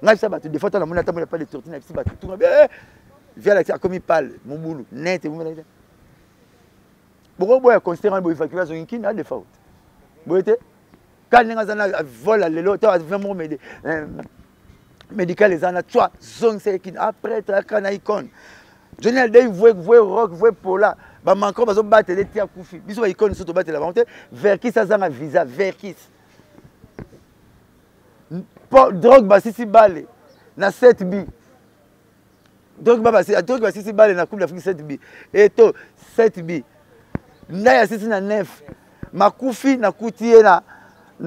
ngai ça ba tu des fois na mona tamona pas de tortine na ba tout bien via la comme il parle mon boulot net vous me boy considérant boy fakira zo nkini a de faute boyete quand nga zana vola lelo to vraiment m'aider médical les ana toi zone c'est qui après kana icône Johnny Day voit rock voit pola ba manko bazo battre les tia kufi biso ba icône surtout battre la vente Verkis ça zanga visa Verkis drogue ba sisi balé na 7B drogue ba sisi balé na coupe d'Afrique 7B et to 7B ndaya sisi na 9 makufi na kutie na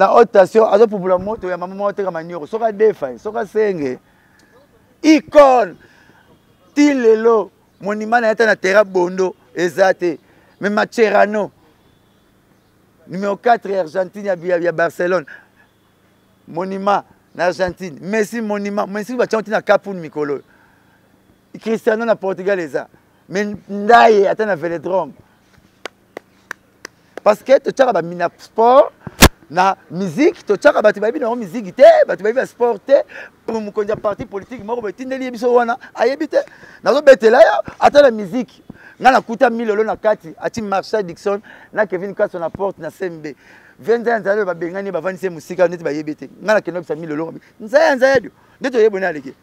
rotation azo popula moto ya mama moto kama nyoro soka defa soka senge icône tilelo monument na yata na terra bondo ezate mais Macherano numéro 4 Argentine ya Barcelone monument na Argentine Messi monument Messi ba chanti na Capun Mikolo Cristiano na Portugal eza mais ndaye ata na Velodrome parce que tu as mina sport na musique to chaka batu babi na musique te batu babi sport te pour mu konja parti politique moko betindeli biso wana ayebite nazo betela ya ata la musique ngana kuta 1000 lolo na kati ati Marshall Dixon na Kevin Kasso na porte na CMB venza nzalo ba bengani ba vanise musika neti bayebite ngana keno bisa 1000 lolo nzaya dio ndeto yebona leke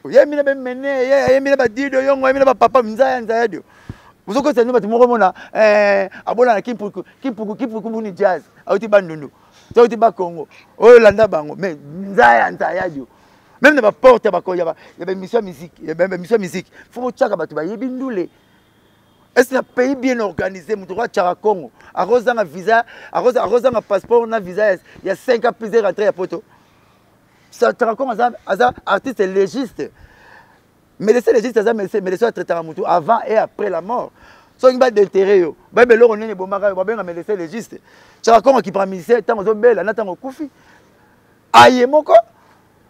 oyemina be mene yemina ba dido yongo yemina ba papa nzaya dio vous avez dit que vous avez abona kipuku ni jazz auti bandundu auti ba Congo o landa bango mais nzaya dio même na porte ba ko ya ba émission musique faut tchaka batu ba yebi ndule est un pays bien organisé mutu kwa tchaka Congo aroza na visa aroza na passeport na visa il y a 5 ans plus de rentrer à poto ça tchaka Congo aza artiste légiste. Mais laissez les gestes, mais laissez traiter à Moutou avant et après la mort. So il va d'intérêt yo. Ba belo on ne bomaka ba benga mais laissez les gestes. Tchaka Congo qui prend ministère tant zo bela na tant kufi. Aye moko.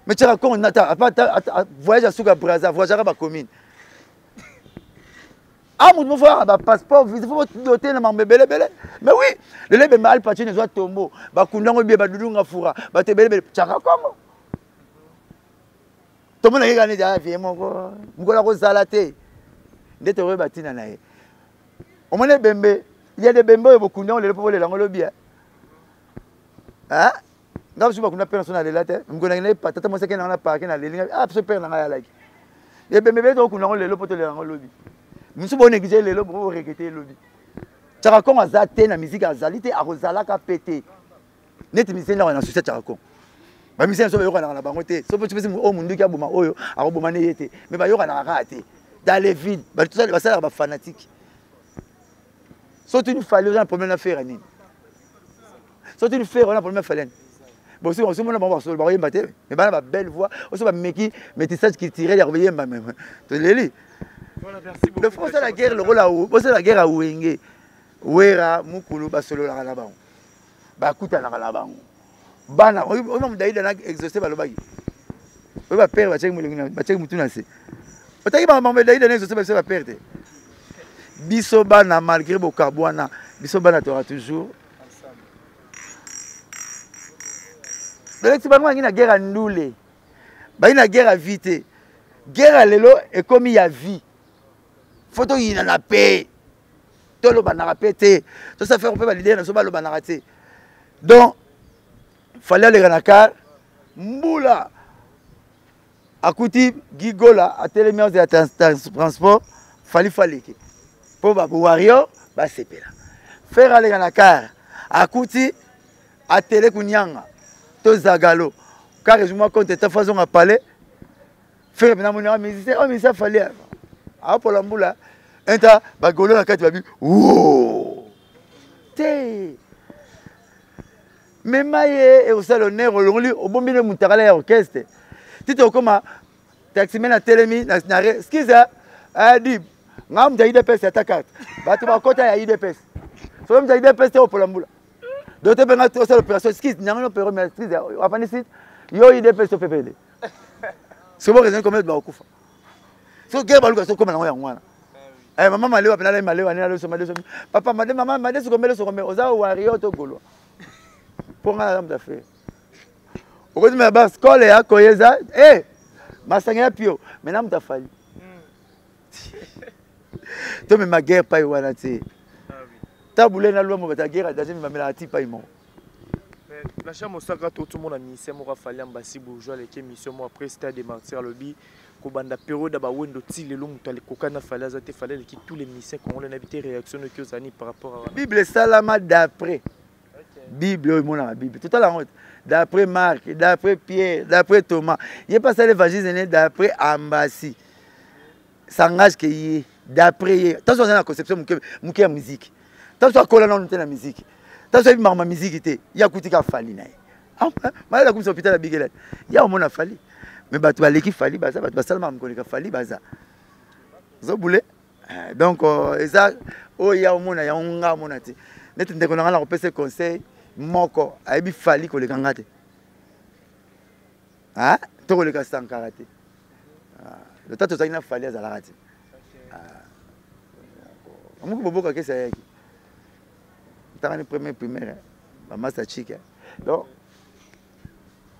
Mais Tchaka Congo nata voyage à Souga Brazza, voyage à ba commune. Ah Moutou faut ba passeport, il faut doter na mambele bele. Mais oui, le lebe mal parti ne soit tombo. Ba kundango bie ba dudunga fura. Ba te bele Tchaka Congo. Tout le monde a dit ah viens mon ngola ko salate ndete we batina nae o mone bembe il y a des bembe e bokunda on le po le lango lobi hein ngam suba kuna personne na late ngona ngene patata mo sekena na parking na lelinga ah so père na ya like e bembe be to kuna le po to le lango lobi musu bo négligé le lobo bo regretter lobi Tchaka Congo azate na musique azalite a rozala ka pété net musicien na société Tchaka Congo ba misien so yoka na bango te so petit o mundu ki aboma oyo akoboma ne yete mais ba yoka na kate dans les vides ba tout ça ba sala ba fanatique so tu fallait un problème à faire nini so tu faire on a problème à faire bon si on se mona ba so ba yemba te mais ba belle voix o so ba meki métissage qui tirait ya yemba même to leli voilà merci beaucoup le France la guerre le rôle où c'est la guerre à Wenge wera mukulu ba solo la bango ba kuta na la bango bana on m'a d'ailleurs na exaucer ba lobaki on va perdre ba check mutu na se otaki ba m'a d'ailleurs na exaucer ba perdre biso bana malgré bo carbona biso bana tora toujours ensemble donc bango ngi na guerre ndule ba ina guerre vite guerre lelo et comme il y a vie photo ina na paix tolo bana rapete to ça fait on peut valider na so ba lo bana raté donc fallait aller na car mbula akuti gigola a télémiens de transport fallait que pour ba wario ba sepela faire aller na car akuti a télé kunyanga to zagalo car je me compte ta façon à parler faire na mon musicien oh mais ça fallait a pour la mbula enta ba golo na kati ba bi wo te mais maye et au salonnaire au longli au bon bien mutakala ya orchestre tito koma taxi mena telemi na skiza adi ngam ja IDPS attaquant batu ba kota ya IDPS so mja IDPS te opolambula dote benga to sala opération skiz nyanga opération mais skiza apani sit yo IDPS to pepele so bo raison comme ba okufa so guerre baluka so comme na ngwana eh maman malewa pena malewa ni alo so malewa papa madame maman madame so comme oza wario to golo pour un homme d'affaires. Au côté de ma base, quand les Koyeza, eh, ma sangha pio, maintenant t'as fallu. Toi mais ma guerre pas wana ti. Ta boulé na loi mo ta guerre daje mi mamela ati pas imo. La chambre saka tout le monde a mis mo rafali ambasi bourgeois les mission mo après stade de martyr lobby ko banda période ba wendo ti lelo muto ale kokana fala za te fallait que tous les missions qu'on a habité réaction que zani par rapport à Bible salama d'après. Bible, la Bible. Tout à l'heure, d'après Marc, d'après Pierre, d'après Thomas. Il n'y a pas ça l'évangile, d'après Ambassi. S'engage que y est, d'après. Tant que la conception, de la musique. Tant que la musique. Tant que la musique, il y a un fali. Mais la commission hôpital à Bigel. Il y a un monde à fali. Mais tu vas l'équipe fali, tu vas seulement me connaître fali. Vous voulez? Donc, ça, il y a un monde, il y a un monde. Net ndeko na ko pese conseil moko ayebi fali ko le kangate ah to ko le ka sankarate le tato zaina fali azalakati amuko boboka kesa yaki tangani premier primaire ba master chika donc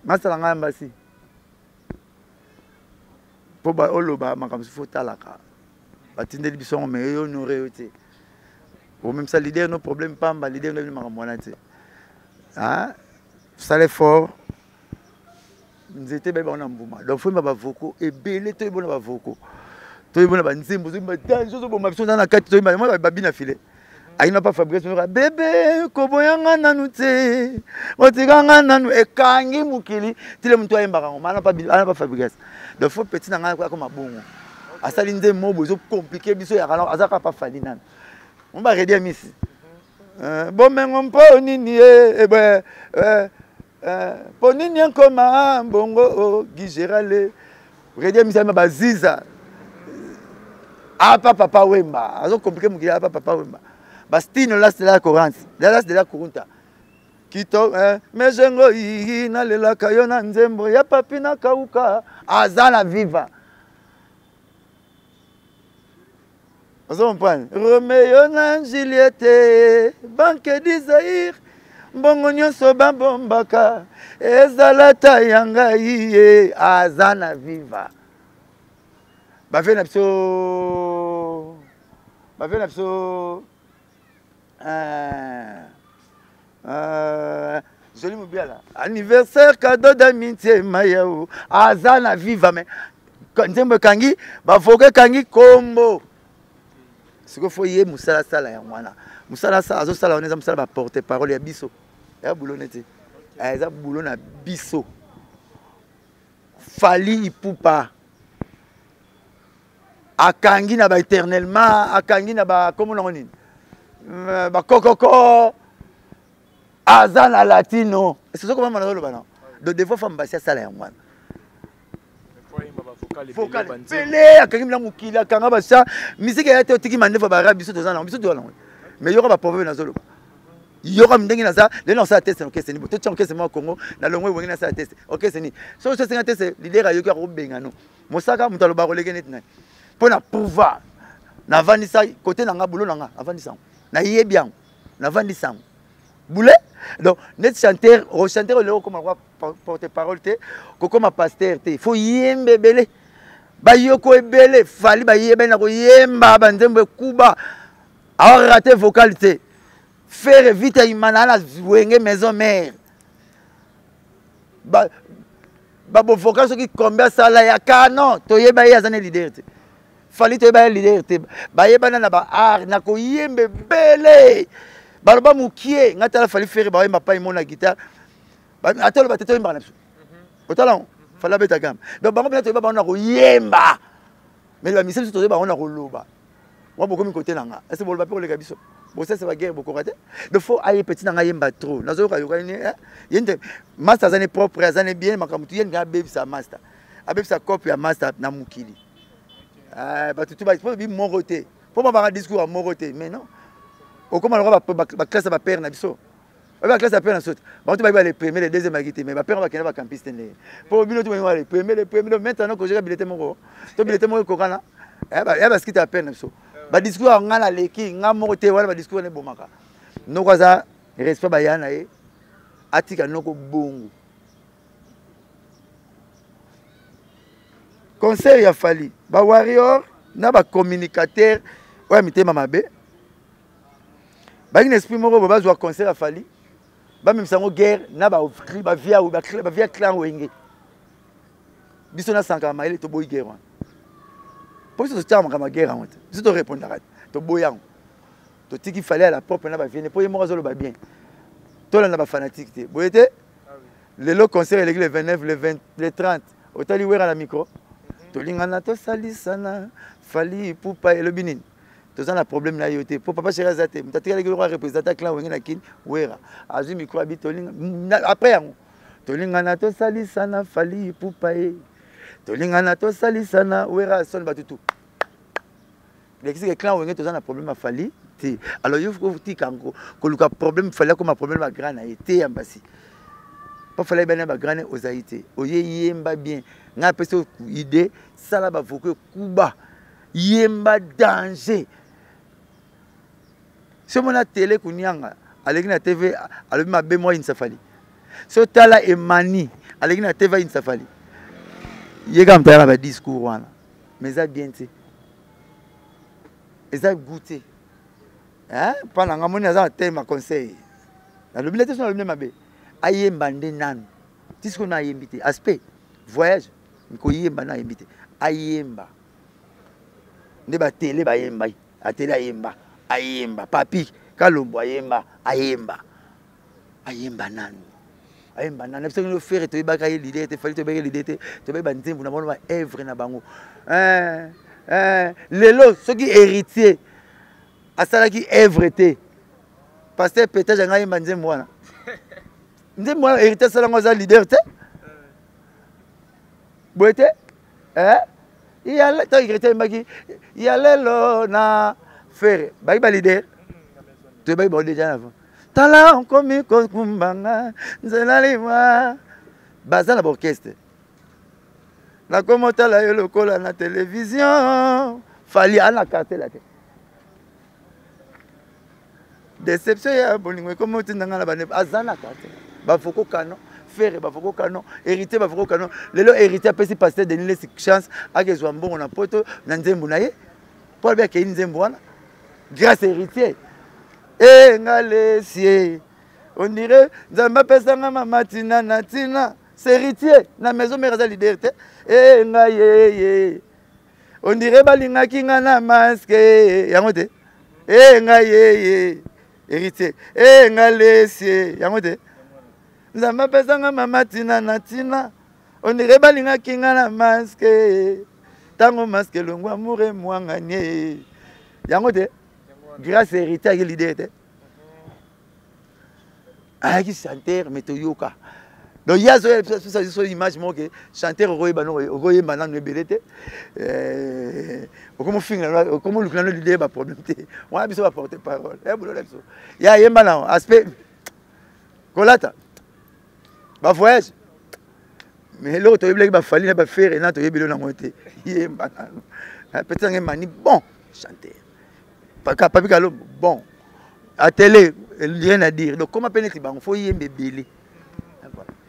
master nga mbasi po ba oloba makamsu fotalaka batindeli biso me yo honoré yote. Ou même ça, l'idée, nos problèmes, pas mal, l'idée, nous avons ah, ça l'est fort. Nous étions bien en mouvement. Donc, il faut que nous avons et belé, tout le monde a vocaux. Tout le monde a dit, nous avons dans la carte, nous avons babine à filer. Il n'a pas fabriqué, bébé, koboyanga nanute, otiganga nanu, et kangi mukili, tout le monde a pas fabriqué. Donc, il faut petit dans la comme un bon. À ça, l'idée, mots, compliqué, biso, alors, à ça, pas fallu. On va redire ici. Bon, mais on peut nini ponini nkoma bongo gijérale. Redire ici ma baziza. Apa papa wemba. Azo compliqué mu apa papa wemba. Bastino là c'est la courante. Là c'est la courante. Kito mejengo yi na lela kayo na nzembo ya papi na kauka azala viva. Vous comprenez? Roméo na Juliette, Banque d'Isaïr, Bongo nyonso babombaka, ezalata yanga iye, azana viva. Bave na biso joli mubiala. Anniversaire cadeau d'amitié mayao, azana viva mais nzembo kangi, bavoke kangi kombo. Ce qu'il faut y avoir, c'est ça. Musala ça, on est musala porte parole ya biso. Ya boulon était. Ya boulon na biso. Fali Ipupa akangi na ba éternellement akangi na ba comment on dit ba kokoko azana latino c'est ça comment on le bana de des fois femme basia sala ya mwana vocal pele akangi na mukila kanga basa musique ya totiki mandefa ba rabiso tozana biso to mais yoko ba problème na zolo yoko ndenge na ça les non ça test ok c'est ni to tchon ok c'est moi Congo na longwe wengi na ça test ok c'est ni so so c'est test leader ayoki ko benga no mosaka mutalo ba kolege net na pour na pouvoir na vandisa côté na nga boulot na nga avandisa na yebian na vandisa boulé donc net chanteur au chanteur le comme porte parole te comme pasteur te faut yembe belé ba yoko ebele fali ba yebe na ko yemba ba nzembe kuba a raté vocalité faire vite imana na wenge maison mère ba bo vocal qui combien ça la ya canon to yeba ya zane leader te fali to yeba leader te ba yeba na ba art na ko yembe belé baloba mukie ngata fali faire ba yemba pa imona guitare ba atelo ba teto yemba na biso otala fala beta gam donc bango bien to yeba ba na ko yemba mais la mission to yeba on na ko loba moi beaucoup mi côté nanga est-ce que bolba pe ko le gabiso bon ça c'est la guerre beaucoup raté de faut aille petit nanga yemba trop nazo ka yoka ni yende master zane propre zane bien makamutu yen ga baby sa master abe sa copie ya master na mukili ba tutu ba bi moroté pour ba discours à moroté mais non au comment ba classe ba père na biso ba classe ba père na saute ba tu ba les premiers les deuxième agité mais ba père ba kena ba campiste ne pour bino tu ba les premiers maintenant que j'ai habilité mon to habilité mon ko kana ba skita à peine na biso ba discours nga na leki nga moroté wala ba discours ne bomaka no kwaza respect ba yana e atika noko bongo conseil ya fali ba warrior na ba communicateur ouais mitema mabe ba une esprit moko ba zo conseil ya fali ba même sango guerre na ba via clan wenge biso na sanka maile to boy guerre pour ce temps ma guerre en fait biso to répondre to boyang to tiki fallait à la propre na ba vienne pour mo zo lo ba bien to na ba fanatique te boyete le lo conseil le 29 le 20 le 30 otali wera la micro to lingana to salisana fali pupa et le binin to un problème na yote pour papa chéri azate mtatika le roi représenter clan wenge na kin wera azu micro abi to linga après to lingana to salisana fali pupa et to lingana to salisana wera son batutu l'exi clan wenge to un problème a fali te alors il faut tikango ko luka problème fallait comme un problème a grand na été ambasi pas fallait ben ba grand aux haïté oye yemba bien nga peso idée sala ba voko kuba yemba danger si on a télé kunyanga alegi na TV alobi mabe moi insafali so tala emani alegi na TV insafali yega mtala ba discours wana mais ça bien té et ça goûter hein pendant nga moni za thème conseil alobi lete so alobi mabe ayemba nde nanu discours na yembité aspect voyage ko yemba na yembité ayemba nde ba télé ba yemba a télé ayemba papi kalombo ayemba nanu parce que le faire to ba ka l'idée te fallait to ba l'idée te ba nzembu na bona ba œuvre na bango lelo ceux qui héritier asala qui œuvre te pasteur pétage nga yemba nzembu wana nzembu wana héritier sala ngo za leader te boete il y a le temps il y a le na faire ba leader tu ba ba déjà avant tala komi ko kumbanga nzelali wa bazana orchestre na komo tala yo lokola na télévision fali ana carte la te déception ya bolingo komo tindanga na bane azana carte ba foko kano faire ba foko kano hérité ba foko kano lelo hérité pesi pasteur Denis les chance akezwa mbongo na poto na nzembu na ye pour bien ke nzembu wana grâce héritier et ngalesie on dirait nzamba pesanga mama tina na tina c'est héritier na maison mère za leader te et ngaye on dirait balinga kinga na masque yango te et ngaye héritier et ngalesie yango te nzamba pesanga mama tina na tina On dirait balinga kinga na masque. Tango masque longo amour mwanga nye. Yango te. Grâce héritier l'idée te. Ah qui chanteur mais to yoka. Donc il y a ce image moi que chanteur ogoye bana no belete. Comment finir comment le clan l'idée ba problème te. Moi biso ba porter parole. Il y a yemba na aspect kolata. Ba voyage. Mais l'autre il va falloir ba faire et na to yebelo na moté. Yemba na. Peut-être un mani bon chanteur. Pas capable bon. À télé, rien à dire. Donc comment pénétrer il faut yembe belé.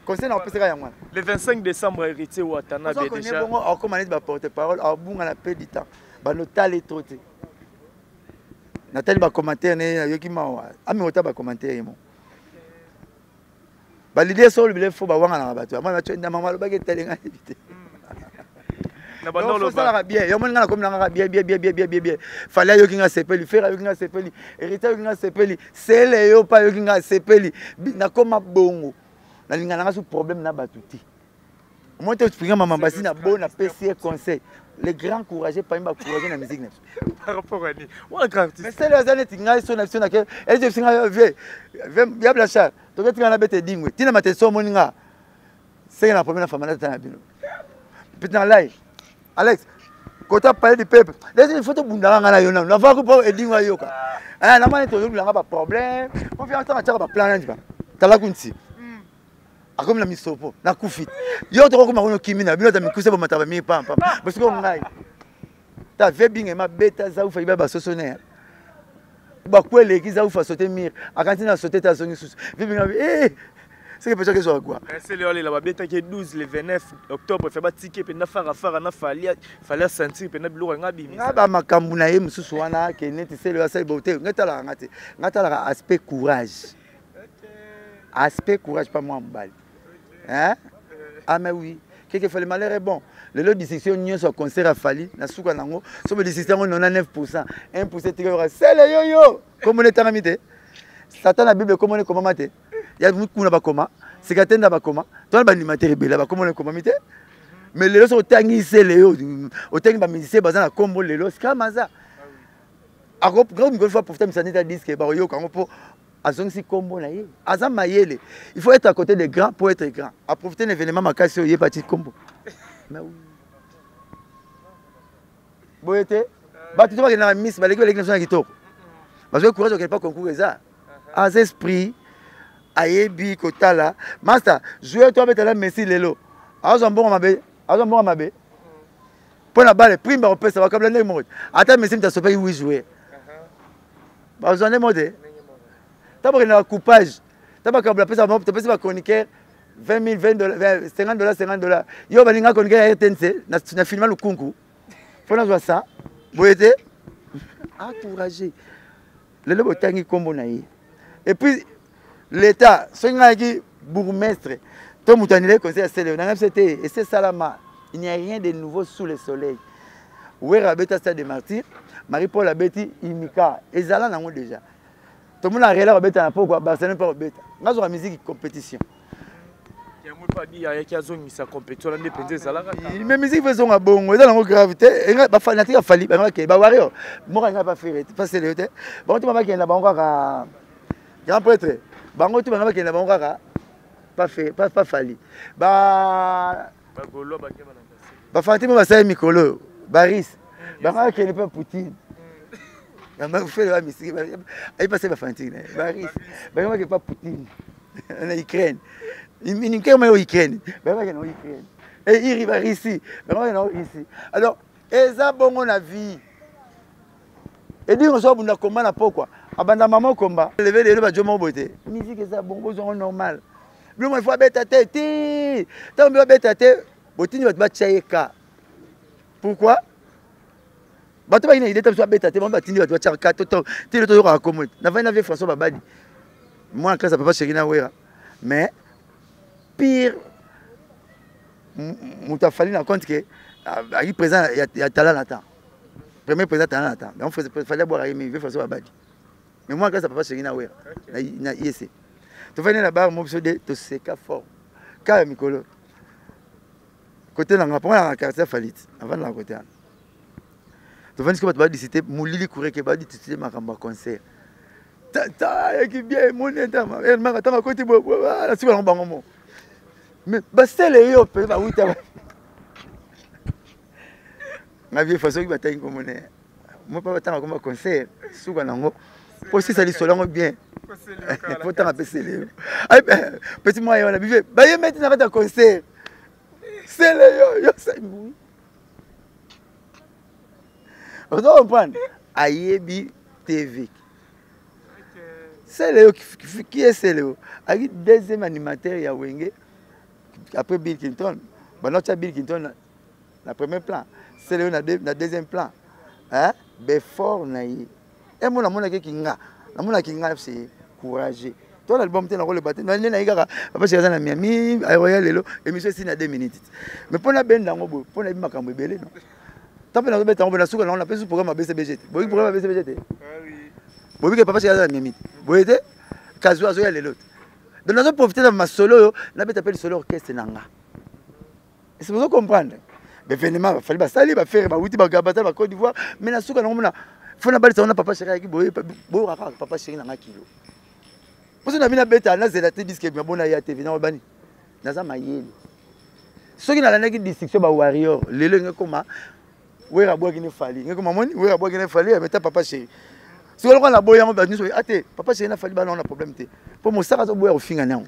Conseil na pesera ya mwana. Le 25 décembre héritier Watana déjà. Bon comme on va porter parole à bunga la paix du temps. Ba notale troté. Nathalie ba commentaire né yoki mawa. Ami ota ba commentaire mo. Ba l'idée sur le faut ba wanga na bato. Moi tu ndama malo ba ke telenga éviter. Na bando lo ba bien. Yo mona na comme na bien. Fallait yoki nga sepeli, faire yoki nga sepeli, héritier yoki nga sepeli, c'est le yo pa yoki nga sepeli. Na comme bongo. Na linga na sous problème na batuti. Moi te expliquer maman basi na bon na PC conseil. Les grands courageux pas mba courageux na musique na. Par rapport à ni. Wa grand artiste. Mais c'est les années tinga so na que elle je singa vie. Ya blacha. To que tinga na bete dingwe. Tina mate so moninga. C'est la première femme na tana bino. Putain live. Alex, quand tu as parlé du peuple, il faut que tu aies un peu de temps. Tu as dit que tu as un problème. Tu as un plan. Tu as un plan. Comme la misopo, na kufit. Yo to ko makono kimina, bino ta mikuse ba mataba mi pam pam. Parce que ngai. Ta ve binge ma beta za ufa iba sosone. Ba kwele ki za ufa sauter mir. Akantina sauter ta zone sous. Binge c'est que peut-être que soit quoi. C'est le la beta qui est 12 le 29 octobre fait ba ticket pe na fara na fallait sentir pe na bilo nga bimi. Nga ba makambu na ye mususu wana ke neti c'est le sel beauté. Ngata la aspect courage. Aspect courage pas moi mbali. Hein? Ah mais oui, quelque fait le malheur est bon. Le lot décision n'y soit concert à Fali, na souka nango, sur le décision on a 9%, 1% tigre c'est le yo-yo. Comme on est en amité. Satan la Bible comme on est comment maté. Il y a beaucoup na ba comment, c'est qu'atteindre na ba comment. Toi ba animateur rebelle ba comment on est comment mité. Mais le lot au tangi c'est le yo, au tangi ba musicien bazan na combo le lot, c'est comme ça. A gros une fois pour t'amener ça disque ba yo quand pour Azongsi combo na ye. Azam mayele. Il faut être à côté des grands pour être grand. À profiter de l'événement makasi yé parti combo. Mais oui. Boyete. Ba tu vois que na miss ba l'équipe nationale qui toque. Parce que courage quelque pas concours ça. Az esprit ayebi kotala. Master, jouer toi avec la Messi lelo. Azam bon mabe. Azam bon mabe. Pour la balle prime ba opesa ba kabla ne mode. Ata Messi mta sopa oui jouer. Ba zone mode. D'abord, il y a un coupage. D'abord, il y a un chroniqueur 20 000, $20, $50, $50. Il y a un chroniqueur RTNC, il a filmé le concours. Il faut voir ça. Vous voyez? Encouragé. Le lobo tangi combo naïe. Et puis, l'État, ce qui bourgmestre, tout le monde a conseil à Célé. Et c'est Salama. Il n'y a rien de nouveau sous le soleil. Où est Rabeta Stade de Martyrs? Marie-Paul Abeti, Imika. Et Zala n'a déjà. Tout le monde a réalisé que Beta n'a pas Barcelone pas Beta. Nous avons la musique compétition. Il y a pas dit qu'il y a zone sa compétition là dépendait ça là. Mais musique faisons à bon, dans la gravité, et ba fanatique a fallu, ba wario. Moi n'a pas fait, pas c'est le té. Bon tu m'as qui n'a pas encore grand prêtre. Bango tu m'as qui n'a pas encore pas fait, pas fallu. Ba golo ba Fatima ba sai Mikolo, Baris. Bango qui n'est pas Poutine. Vous faites la musique, il passe la fantine. Baris, bango qui pas Poutine. En Ukraine. Il n'y a pas de Ukraine. Et il arrive ici. Alors, et ça, bon, on a vu. Et dit, on sort pour combat, pourquoi? Abandon maman combat. Lever les deux, je m'en botte. Musique, c'est bon, c'est normal. Le moins, il faut bête à tête. Tant que bête à tête, Botini va te battre Tchaïka. Pourquoi? Tu vas une idée, tu vas bête à tête, tu vas te battre 4 ans. Tu vas te raccommoder. Tu vas une François Babadi. Moi, en classe, ça ne peut pas chérir. Mais, pire, il a fallu compte que il présent il y a talent là-dedans. Premier président talent là-dedans. Donc il fallait boire à Yémi, François Babadi. Mais moi, quand ça ne peut pas chérir, il y a IEC. Tu vas venir là-bas, moi, je suis de fort. Car Mikolo. côté nanga pour la quartier falit avant la côté tu vois ce que tu vas décider moulili courir que va décider ma concert ta qui bien mon état elle m'a attend à côté la sur un bango mais c'est les yo pe ba wita ma vie façon qui va t'aider comme on est moi pas attendre comme concert sur nango pour si ça lui solango bien faut t'en appeler les petit moi on a bivé ba y mettre na ta concert c'est les yo ça oui vous comprenez Ayebi TV c'est les qui est c'est le avec deuxième animateur ya Wenge après Bill Clinton bon Bill Clinton la premier plan c'est le na deuxième plan hein before naï et mon amona ke kinga namona kinga c'est courageux toi l'album t'es dans le bâtiment na igara papa chez na Miami à Royal lelo émission si na 2 minutes mais pour na benda ngo pour na makambo belé non tant que na beta on na suka na on appelle ce programme BCBG boy programme BCBG oui boy que papa chez na Miami boy était kazo azo ya lelo donc nous avons profité de ma solo na beta appelle solo orchestre nanga est-ce que vous comprenez l'événement il fallait ça va faire ba wuti ba gabata ba Côte d'Ivoire mais na suka na mona faut na balisa on papa chéri qui boy papa chéri nanga kilo parce que na bina beta na zelate disque bien bona ya TV na bani na za mayeli ceux qui na la naki distinction ba warrior lelo ngekoma wera boa qui ne fali ngekoma moni wera boa qui ne fali mais ta papa chéri si on a boya on va nous ate papa chéri na fali ba on a problème te pour mo saka zo boya au finga na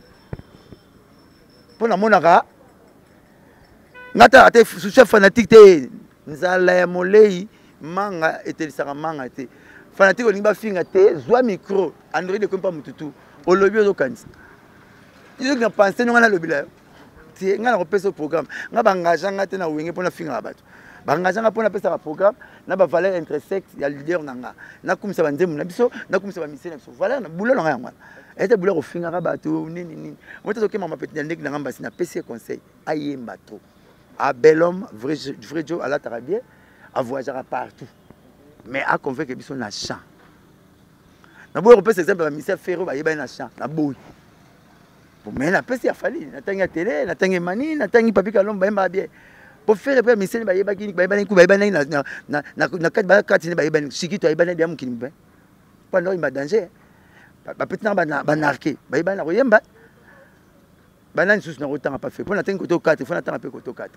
pour na monaka ngata ate chef fanatique te nzala ya molei manga etelisaka manga te fanatique olingi bafinga te zwa micro Android ko mpa mututu olobi ozokanisa izo na penser nga na lobila ti nga na kopesa programme nga bangaja nga te na wenge pona finga bato bangaja nga pona pesa programme na ba valeur intersect ya leader nanga na kumisa banzemu na biso na kumisa ba misena biso valeur na boulot nga ngwana ete boulot ko finga ka bato nini moto to kema mapeti ndeki na ngamba sina pesa conseil ayemba to à bel homme, vrai Joe, à la Tarabie, à voyager partout. Mais à convaincre que son achat. Nous avons repris cet exemple de Michel Ferro, il y a un achat, la bouille. Mais la peste, il a fallu. Il y a télé, il y a mani, il y a papier calom, il y a bien. Pour faire repris Michel, il y a un coup, il y a un coup, il y a un chiquito, il y a un coup. Pendant il y a danger. Peut-être qu'il y a un arqué, il y a un royaume. Banane sous n'aurait pas fait. Pour n'atteindre côté 4, il faut n'attendre un peu côté 4.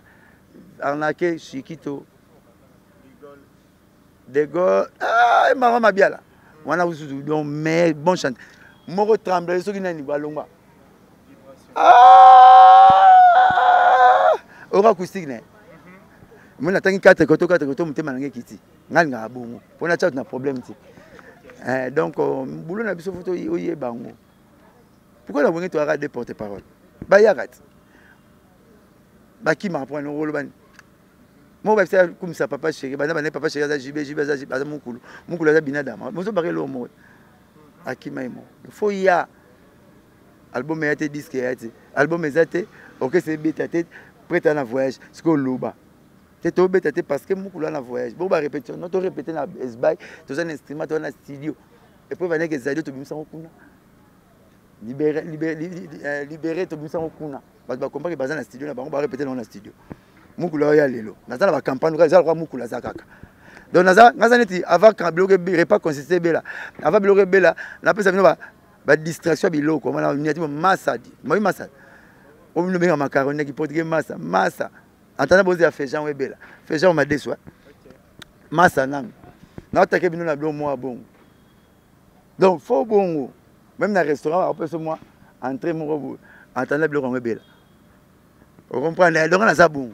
Arnaqué, Chiquito, De Gaulle, ah, maman bien là. On a aussi donc mais bon chant. Moro tremble, ceux qui n'ont pas longa. Ah, aura acoustique né. Moi n'attends 4 côté 4 côté monter malangé kiti. Ngal bongo. Pour na chat na problème ti. Donc boulot na biso photo oye bango. Pourquoi la bonne tu as des porte-parole? Bayarat. Baki m'a prendre le rôle ban. Moi va faire comme ça papa chéri, bana papa chéri za jibe za mukulu. Mukulu za binada. Moi so baré le mot. Akima imo. Il faut ya album ya te disque ya te. Album ezate OK c'est bête tête prêt à un voyage. Ce que loba. C'est tout bête tête parce que mukulu na voyage. Bon ba répétition, non to répéter na SBY, to un instrument to na studio. Et puis venir que zadio to bimsa kuna. Libérer tout ça au kuna parce que comprendre que bazana na studio na bango ba répéter dans la studio mukula ya lelo nazala ba campagne ka zala kwa mukula zakaka donc naza neti avant quand bloquer repas consisté bela avant bloquer bela na pesa bino ba distraction biloko mana nyati masadi moi masadi o bino benga macaroni qui porte massa antana bozi ya fejan we bela fejan ma deswa massa nang na otake bino na blo moi bon donc faut bongo même dans le restaurant, après ce mois, entrer mon robot, entendre le rond belle. Vous comprenez? Donc on a ça bon.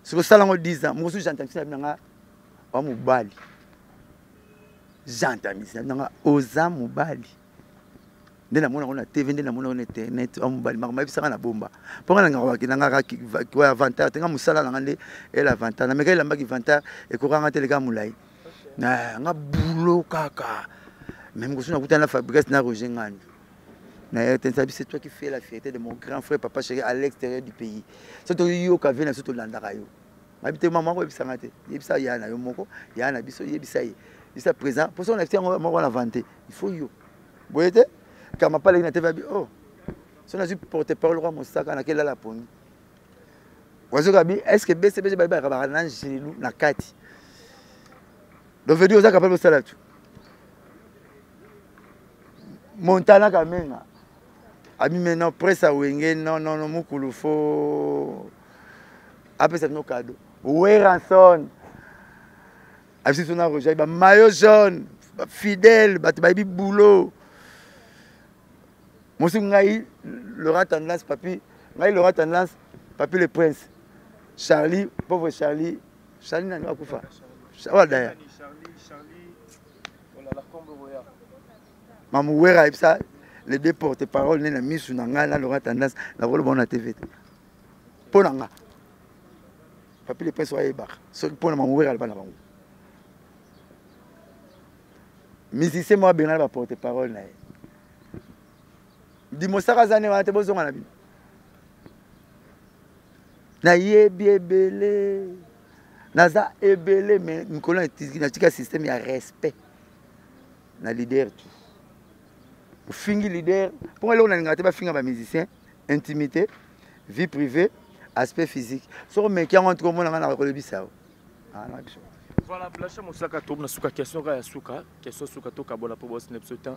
Ce que ça l'on 10 ans, moi aussi j'entends ça dans un mobile. J'entends ça dans Oza mobile. Dès la on a TV, dès la on a internet, un mobile. Mais ça on a bomba. Pour on a un avantage, t'as un musala l'angale et l'avantage. Mais quand il a un avantage et qu'on rentre les gars moulay. Na un boulot kaka. Même si on a la fabrication de Roger Ngani. C'est toi qui fais la fierté de mon grand frère papa chéri à l'extérieur du pays. C'est toi qui vient sur le landarayo. Je maman ko bisanga te. Yebisa yana yo moko, yana biso yebisa yi. Bisa présent. Pour ça on a fait on la vente. Il faut yo. Boyete quand ma parle na TV oh. Si on a dû porter parole roi Moussaka na quelle la poni. est-ce que BCBG va na kati donc veut dire ça capable ça là tout Montana Kamenga ami maintenant presse à Wenge non mukulu fo après c'est nos cadeaux Weranson abi son na Roger ba maillot jaune fidèle ba bi boulot Monsieur ngai Laurent Tendance papi ngai Laurent Tendance papi le prince Charlie pauvre Charlie nani akufa Charlie on a la combe royale Mamouera ça les deux porte-parole na misu na nga na Laurent Tendance na rôle bon na TV pour nga papi le prince wa eba so pour Mamouera le bana bango musicien moi bien na porte-parole na di mosaka zane wa te bozonga na bino na yebi ebele naza ebele mais nkolo na tika système ya respect na leader tout fingi leader pour aller on a ngate ba finga ba musicien intimité vie privée aspect physique so mais qui entre comme on a ko le bisao ah non voilà blanche mosaka to na suka question ka ya suka question suka to ka bona pour boss nepsotan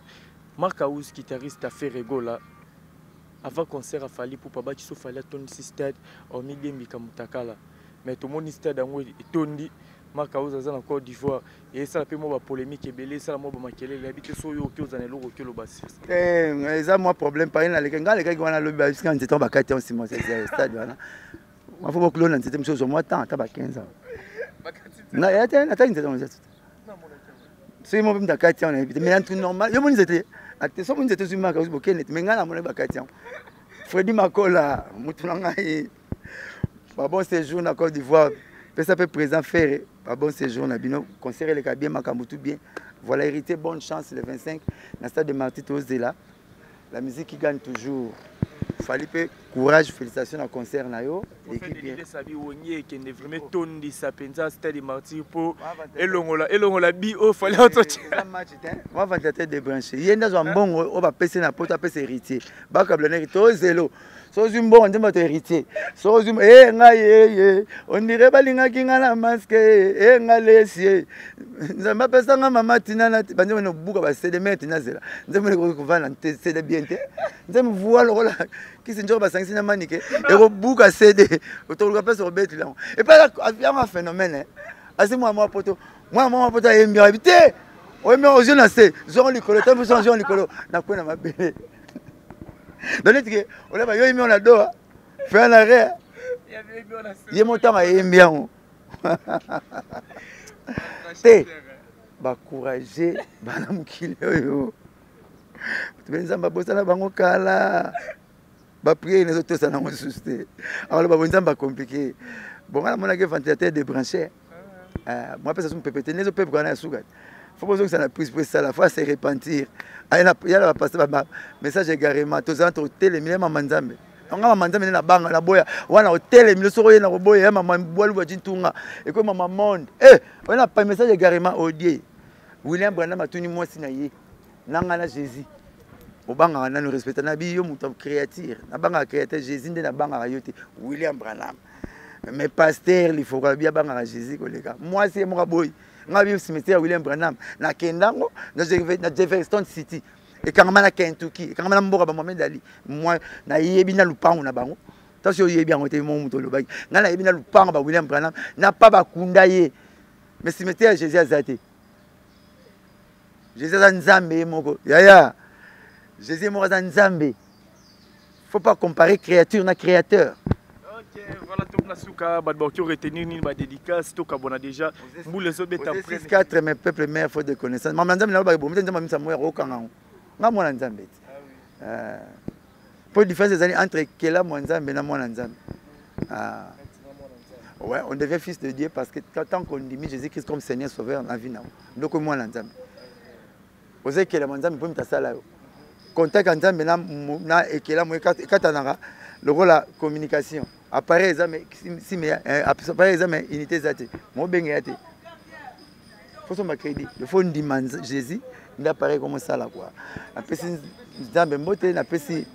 Marc Aous guitariste a fait Regola avant concert a fallu pour pas qui so fallait ton stade au milieu mikamutakala mais tout mon stade en tondi Marc Aous dans la Côte d'Ivoire et ça peut moi polémique et belé ça moi makele il habite so yo ki ozana loko ki lo basi ça moi problème pas na les gars qui wana lo basi quand c'était bakati on simon c'est stade wana ma faut beaucoup là c'était chose moi tant ba 15 ans na ya tena attends c'était on c'est moi même bakati on habite mais en tout normal yo moni c'était ate so moni c'était sur Marc Aous bokene mais ngana mon bakati Freddy Makola mutuna ngai ba bon séjour na Côte d'Ivoire ça peut présent faire pas bon séjour na bino concert les bien makambu tout bien voilà hérité bonne chance le 25 na stade de Marty Tozela la musique qui gagne toujours fallait peu courage félicitations à concert na yo l'équipe bien sabi wonye qui ne vraiment tondi sa penza stade de Marty pour elongola bio fallait entretien match moi ventilateur débranché yenda zo mbongo o ba pese na poto pese héritier ba kablaner Tozelo so zumbo on dit héritier so zum ngai on dirait balinga kinga na masque ngalesie nzamba pesa nga mama tinana bande no buka ba CD met na zela nzamba ko vana CD bien te nzamba voile rola qui se njoba ba sangisi na manike e ko buka CD otoluka pesa robet là et pas il y a un phénomène asi moi poto yembi habité o me o jeune assez zon likolo tempo zon likolo na kwena mabele donc que on a yo yembi on adore faire un arrêt il mon temps à bien te ba courager bana mukile yo benza mbabosa na bango kala ba prier les autres ça na mo susté alors ba benza mba compliqué bon ala mona ke ventilateur débranché moi personne me pépéter les autres peuvent gagner sugar faut que ça na prise pour ça la fois c'est repentir il y a passer message égarément tous entre télé mille mama nzambe nga mama nzambe na banga na boya wana hôtel mille soro na boya mama boalu ba jintunga et que mama monde on a pas message égarément odié William Branham atuni moi sinaye nanga na Jésus obanga na nous respecter na bi yo muto créateur na banga créateur Jésus ndé na banga yote William Branham mais pasteur il faut bien banga Jésus kolega moi c'est moi boy nga bi cimetière William Branham na kendango na Jefferson City et quand na Kentucky quand na mboka ba Mohamed Ali moi na yebi na lupango na bango tasio yebi angote mo muto lobaki nga na yebi na lupango ba William Branham na pas ba kundaye mais cimetière Jésus azate Jésus nzambe moko yaya Jésus moko nzambe faut pas comparer créature na créateur. OK voilà tout na suka ba qui retenir ni ba dédicace to ka bona déjà mbou les autres beta après 4 mes peuples mère faut de connaissance mama nzambe na ba bo nzambe mamisa moya okanga nga mwana nzambe pour différence des années entre kela mwana nzambe na mwana nzambe ouais on devient fils de Dieu parce que tant qu'on dit Jésus-Christ comme Seigneur sauveur na vie na donc mwana nzambe oze kela mwana nzambe pour mtasala yo contact nzambe na ekela mo katananga lokola communication appareil mais si mais appareil mais unité zate mo benge yate faut son crédit il faut demander Jésus l'appareil comme ça là quoi apesi nzambe mbote na pesi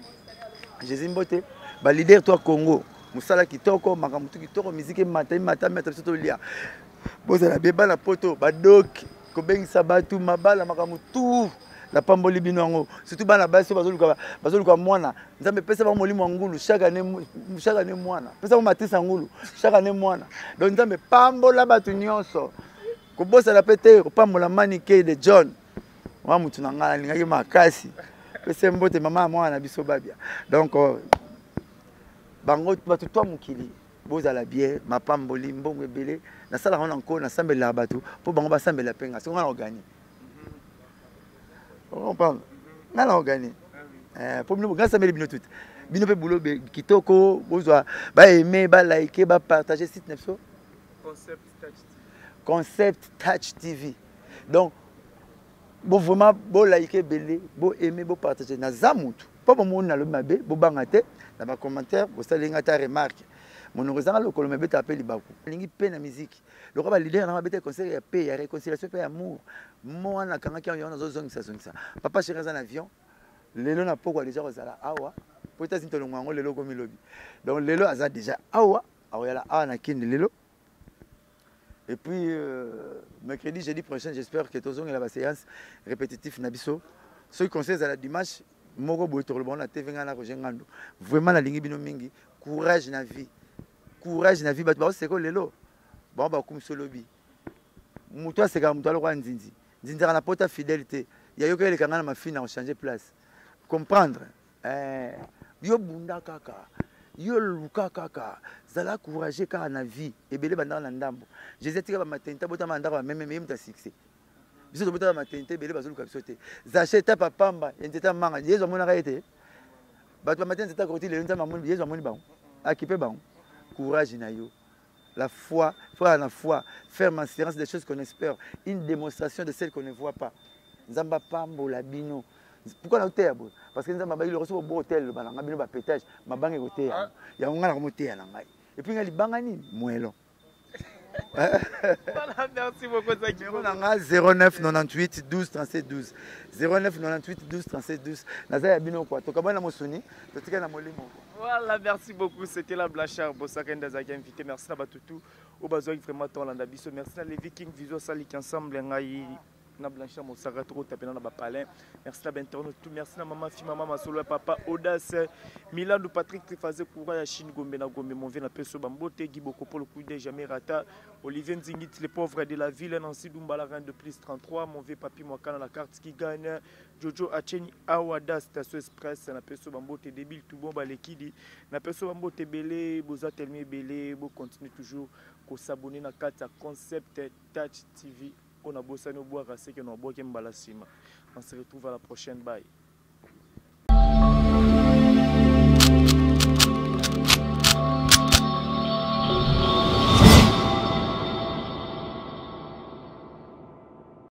Jésus mbote ba leader toi Congo musala kitoko makambo kitoko musique mata biso to lia bozala beba na poto badoki kobengisa batu mabala makambo tout la pamboli bino yango surtout bana basi bazoluka mwana nzambe pesa ba molimo ngulu chaque année mwana pesa ba matisa ngulu chaque année mwana donc nzambe pambola batu nyonso kobosa la pete ko pambola manike de John wa mutu na ngala lingaki makasi pesa mbote mama mwana biso babia donc bango batu to mukili bozala bien mapamboli mbongo ebele na sala ngona nko na sambela batu po bango ba sambela penga so ngana ogani on parle ngana ogani pour nous grâce à bino tout bino pe boulot kitoko bozwa ba aimer ba liker ba partager site nepso Concept Touch TV donc bon vraiment bo liker belé bo aimer bo partager na zamutu pas bon monde na le mabe bo bangate na ba commentaire bo salinga ta remarque mon rezanga le kolombe beta appeli baku lingi pe na musique le roi leader na beta conseil ya paix ya réconciliation paix amour moi na kanga ki on zo zongisa papa chéri en avion lelo na poko déjà ozala awa po ta sinto longo lelo komi lobi donc lelo aza déjà awa yala awa na kindi lelo et puis mercredi jeudi prochain j'espère que tozong la séance répétitif na biso ceux conseils à la dimanche moko boy to le bon na TV ngana ko jengando vraiment la lingi bino mingi courage na vie bato ba seko lelo ba ba kum solobi muto aseka muto aloko nzinzi nzinzaka na pota fidélité ya yo kele kangana mafina on changer place comprendre yo bunda kaka yo luka kaka zala courage kaka na vie ebele bandaka na ndambo jésus tika ba matenta bota mandaka ba meme muta succès biso bota ba matenta ebele bazoluka biso te zache ta papamba enteta manga yezo mona kaete bato ba matenta ta koti le nta mamoni yezo moni ba akipe ba courage na yo la foi, foi la foi, faire mention des choses qu'on espère, une démonstration de celles qu'on ne voit pas. Nzamba pambo la bino. Pourquoi na hôtel? Parce que nzamba ba il reçoit au beau hôtel, ba nga bino ba pétage, ma banque hôtel. Ya nga na monter na ngai. Et puis ngali bangani moelo. Voilà, merci beaucoup Zaki. 09 98 12 37 12. 09 98 12 37 12. Naza ya bino kwa. Tokabana mosuni, totika na molimo. Voilà, merci beaucoup. C'était la Blachard Bossakenda Zaki invité. Merci à Batutu. Au besoin vraiment ton landabiso. Merci à les Vikings Visual Sali qui ensemble ngai na Blanchard Mosaka trop tapé na palin. Merci à Bentorno tout. Merci à maman fille maman Masolo papa Audace Milan de Patrick Trifaze Koura ya Chine Gombe na Gombe mon vient peso Bambote Giboko pour le coup de jamais rata Olivier Nzingit les pauvres de la ville Nancy Dumbala de plus 33 mon vieux papi moi kana la carte qui gagne Jojo Acheni Awada Station Express na peso Bambote débile tout bon balekidi na peso Bambote belé boza tellement belé bo continue toujours ko s'abonner na carte Concept Touch TV. On a bossé nos bois, c'est que nous avons bossé. On se retrouve à la prochaine. Bye.